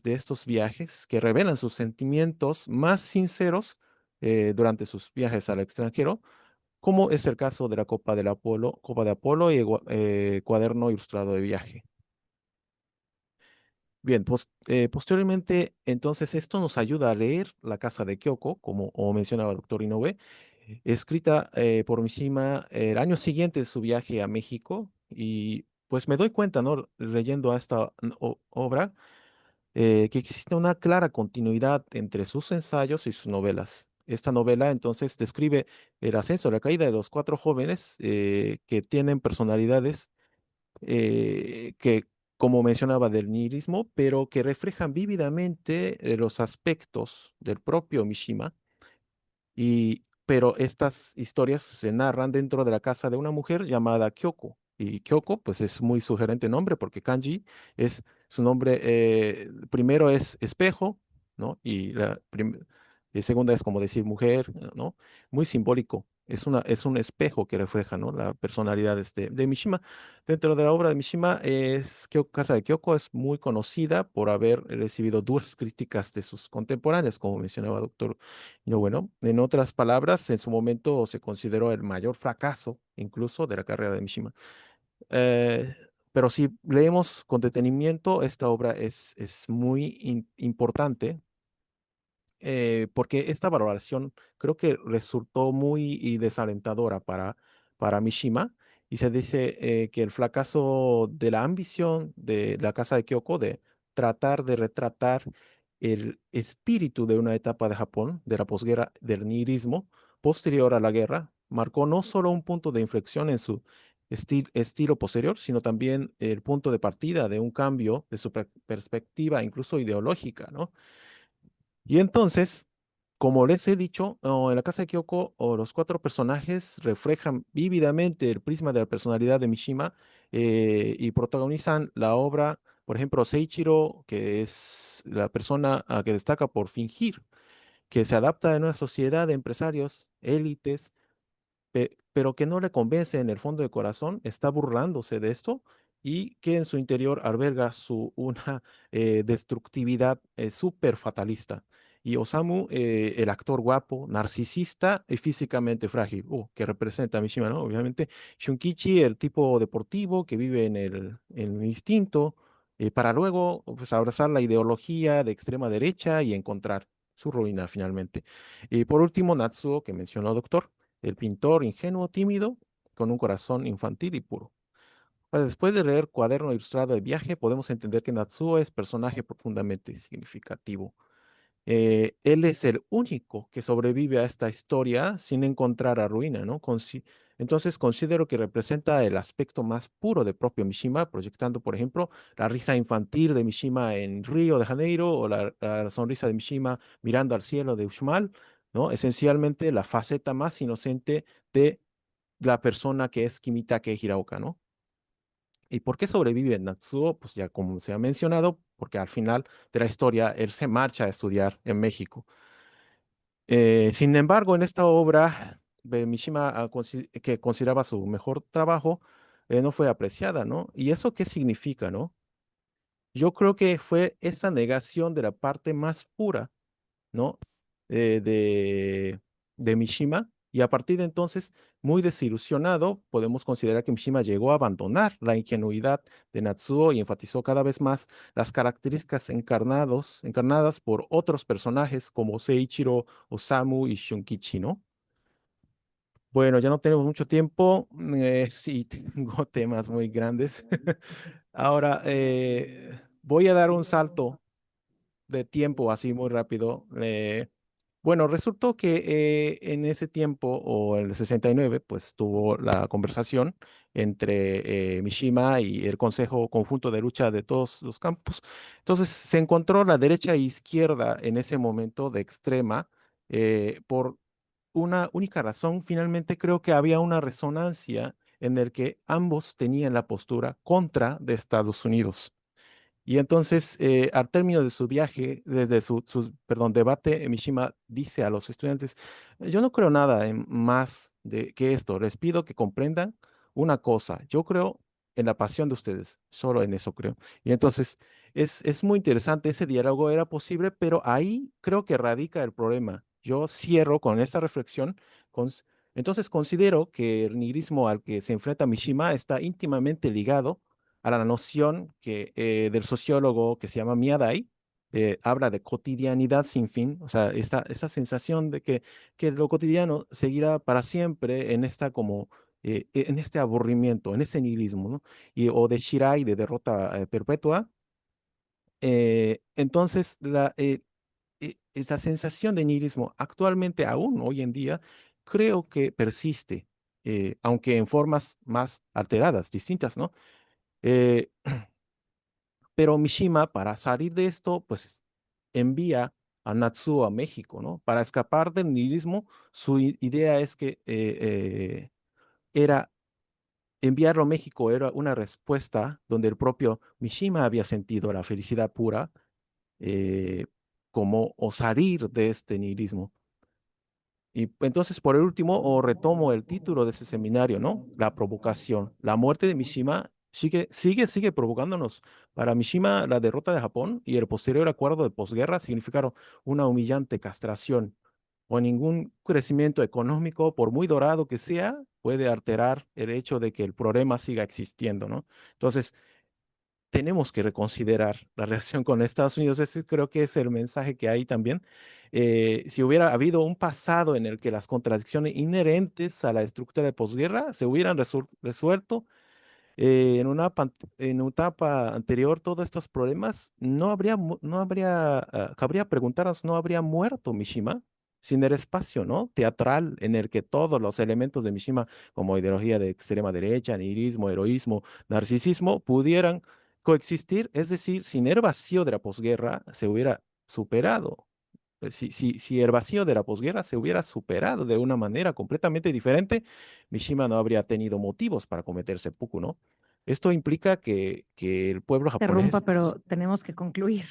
estos viajes que revelan sus sentimientos más sinceros durante sus viajes al extranjero, como es el caso de la Copa de Apolo y el cuaderno ilustrado de viaje? Bien, posteriormente, entonces, esto nos ayuda a leer La Casa de Kyoko, como mencionaba el doctor Inoue, escrita por Mishima el año siguiente de su viaje a México. Y pues me doy cuenta, ¿no? Leyendo a esta obra, que existe una clara continuidad entre sus ensayos y sus novelas. Esta novela entonces describe el ascenso, la caída de los cuatro jóvenes que tienen personalidades que, como mencionaba, del nihilismo, pero que reflejan vívidamente los aspectos del propio Mishima. Pero estas historias se narran dentro de la casa de una mujer llamada Kyoko. Y Kyoko, pues es muy sugerente nombre porque kanji es su nombre, primero es espejo, ¿no? Y segunda es como decir mujer, ¿no? Muy simbólico. Es un espejo que refleja, ¿no? La personalidad de Mishima. Dentro de la obra de Mishima, Casa de Kyoko es muy conocida por haber recibido duras críticas de sus contemporáneos, como mencionaba doctor no, bueno, en otras palabras, en su momento se consideró el mayor fracaso incluso de la carrera de Mishima. Eh, pero si leemos con detenimiento, esta obra es muy importante porque esta valoración creo que resultó muy desalentadora para Mishima, y se dice que el fracaso de la ambición de la Casa de Kyoko de tratar de retratar el espíritu de una etapa de Japón, de la posguerra, del nihilismo posterior a la guerra, marcó no solo un punto de inflexión en su estilo posterior, sino también el punto de partida de un cambio de su perspectiva, incluso ideológica, ¿no? Y entonces, como les he dicho, en la casa de Kyoko, los cuatro personajes reflejan vívidamente el prisma de la personalidad de Mishima y protagonizan la obra, por ejemplo, Seiichiro, que es la persona que destaca por fingir, que se adapta en una sociedad de empresarios, élites, pero que no le convence en el fondo del corazón, está burlándose de esto y que en su interior alberga una destructividad súper fatalista. Y Osamu, el actor guapo, narcisista y físicamente frágil, que representa a Mishima, ¿no? Obviamente, Shunkichi, el tipo deportivo que vive en el instinto, para luego pues, abrazar la ideología de extrema derecha y encontrar su ruina finalmente. Y por último, Natsuo, que mencionó el doctor, el pintor ingenuo, tímido, con un corazón infantil y puro. Después de leer Cuaderno Ilustrado de Viaje, podemos entender que Natsuo es personaje profundamente significativo. Él es el único que sobrevive a esta historia sin encontrar a ruina, ¿no? Entonces considero que representa el aspecto más puro del propio Mishima, proyectando, por ejemplo, la risa infantil de Mishima en Río de Janeiro o la sonrisa de Mishima mirando al cielo de Uxmal, ¿no? Esencialmente la faceta más inocente de la persona que es Kimitake Hiraoka, ¿no? ¿Y por qué sobrevive Natsuo? Pues ya como se ha mencionado, porque al final de la historia él se marcha a estudiar en México. Sin embargo, en esta obra, Mishima, que consideraba su mejor trabajo, no fue apreciada, ¿no? ¿Y eso qué significa, no? Yo creo que fue esa negación de la parte más pura, ¿no? Eh, de, de Mishima. Y a partir de entonces, muy desilusionado, podemos considerar que Mishima llegó a abandonar la ingenuidad de Natsuo y enfatizó cada vez más las características encarnadas por otros personajes como Seiichiro, Osamu y Shunkichi, ¿no? Bueno, ya no tenemos mucho tiempo. Sí, tengo temas muy grandes. Ahora, voy a dar un salto de tiempo así muy rápido. Bueno, resultó que en ese tiempo, o en el 69, pues tuvo la conversación entre Mishima y el Consejo Conjunto de Lucha de todos los campos. Entonces se encontró la derecha e izquierda en ese momento de extrema por una única razón. Finalmente creo que había una resonancia en el que ambos tenían la postura contra de Estados Unidos. Y entonces, al término de su viaje, desde su debate, Mishima dice a los estudiantes, yo no creo nada en más que esto, les pido que comprendan una cosa, yo creo en la pasión de ustedes, solo en eso creo. Y entonces, es muy interesante, ese diálogo era posible, pero ahí creo que radica el problema. Yo cierro con esta reflexión, entonces considero que el nihilismo al que se enfrenta Mishima está íntimamente ligado a la noción del sociólogo que se llama Miadai, habla de cotidianidad sin fin, o sea, esa sensación de que lo cotidiano seguirá para siempre en en este aburrimiento, en ese nihilismo, ¿no? O de Shirai, de derrota perpetua. Entonces, esa sensación de nihilismo actualmente, aún hoy en día, creo que persiste, aunque en formas más alteradas, distintas, ¿no? Eh, Pero Mishima, para salir de esto, pues envía a Natsuo a México, ¿no? Para escapar del nihilismo, su idea es que era enviarlo a México era una respuesta donde el propio Mishima había sentido la felicidad pura, eh, como o salir de este nihilismo. Y entonces, por el último, o retomo el título de ese seminario, ¿no? La provocación. La muerte de Mishima sigue provocándonos. Para Mishima, la derrota de Japón y el posterior acuerdo de posguerra significaron una humillante castración. O ningún crecimiento económico, por muy dorado que sea, puede alterar el hecho de que el problema siga existiendo, ¿no? Entonces, tenemos que reconsiderar la relación con Estados Unidos. Ese creo que es el mensaje que hay también. Si hubiera habido un pasado en el que las contradicciones inherentes a la estructura de posguerra se hubieran resuelto en una etapa anterior, todos estos problemas, cabría preguntarnos, ¿no habría muerto Mishima? Sin el espacio, ¿no? Teatral en el que todos los elementos de Mishima, como ideología de extrema derecha, nihilismo, heroísmo, narcisismo, pudieran coexistir, es decir, sin el vacío de la posguerra se hubiera superado. Si el vacío de la posguerra se hubiera superado de una manera completamente diferente, Mishima no habría tenido motivos para cometer seppuku, ¿no? Esto implica que el pueblo japonés... Interrumpa, pero tenemos que concluir.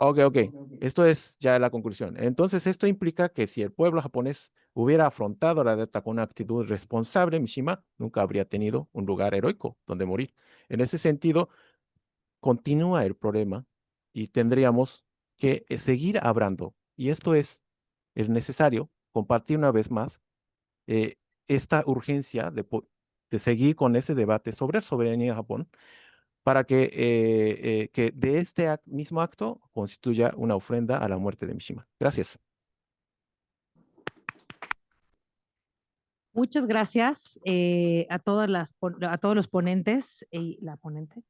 Ok, ok. Esto es ya la conclusión. Entonces, esto implica que si el pueblo japonés hubiera afrontado la derrota con una actitud responsable, Mishima nunca habría tenido un lugar heroico donde morir. En ese sentido, continúa el problema y tendríamos que seguir hablando. Y esto es necesario compartir una vez más eh, esta urgencia de seguir con ese debate sobre soberanía de Japón para que de este mismo acto constituya una ofrenda a la muerte de Mishima. Gracias. Muchas gracias a todos los ponentes y la ponente.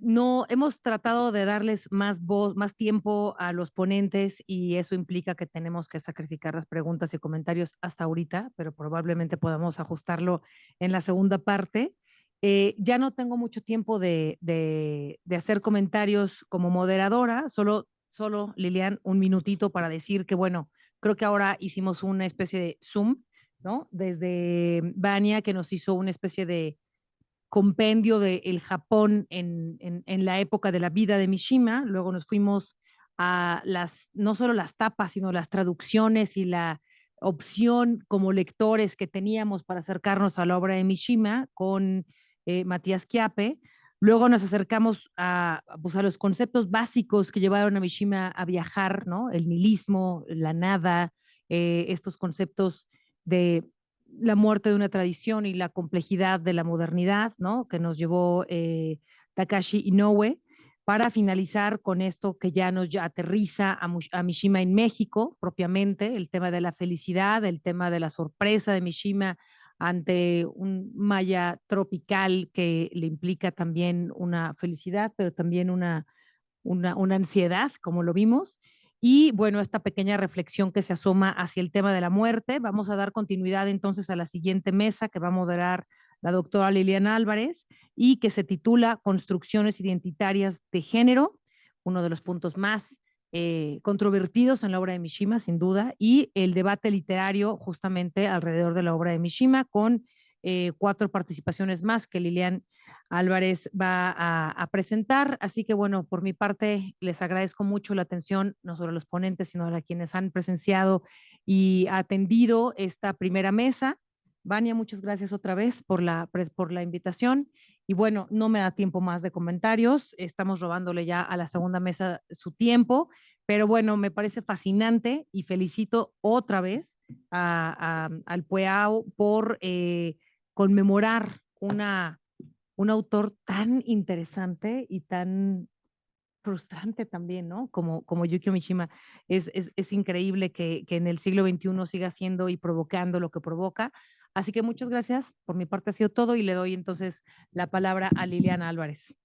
No hemos tratado de darles más voz, más tiempo a los ponentes y eso implica que tenemos que sacrificar las preguntas y comentarios hasta ahorita, pero probablemente podamos ajustarlo en la segunda parte. Ya no tengo mucho tiempo de hacer comentarios como moderadora, solo Lilian, un minutito para decir que, bueno, creo que ahora hicimos una especie de Zoom, ¿no? Desde Vania, que nos hizo una especie de compendio del Japón en la época de la vida de Mishima, luego nos fuimos a no solo las tapas, sino las traducciones y la opción como lectores que teníamos para acercarnos a la obra de Mishima con Matías Chiappe. Luego nos acercamos pues a los conceptos básicos que llevaron a Mishima a viajar, ¿no? El nihilismo, la nada, estos conceptos de la muerte de una tradición y la complejidad de la modernidad, ¿no? Que nos llevó Takashi Inoue, para finalizar con esto que ya nos aterriza a Mishima en México propiamente, el tema de la felicidad, el tema de la sorpresa de Mishima ante un maya tropical que le implica también una felicidad, pero también una ansiedad, como lo vimos. Y bueno, esta pequeña reflexión que se asoma hacia el tema de la muerte. Vamos a dar continuidad entonces a la siguiente mesa que va a moderar la doctora Liliana Álvarez y que se titula Construcciones Identitarias de Género, uno de los puntos más controvertidos en la obra de Mishima, sin duda, y el debate literario justamente alrededor de la obra de Mishima con 4 participaciones más que Lilian Álvarez va a presentar. Así que bueno, por mi parte les agradezco mucho la atención, no solo a los ponentes, sino a quienes han presenciado y atendido esta primera mesa. Vania, muchas gracias otra vez por la invitación. Y bueno, no me da tiempo más de comentarios. Estamos robándole ya a la segunda mesa su tiempo. Pero bueno, me parece fascinante y felicito otra vez al PUEAO por conmemorar un autor tan interesante y tan frustrante también, ¿no? Como Yukio Mishima. Es increíble que en el siglo XXI siga haciendo y provocando lo que provoca. Así que muchas gracias. Por mi parte ha sido todo y le doy entonces la palabra a Liliana Álvarez.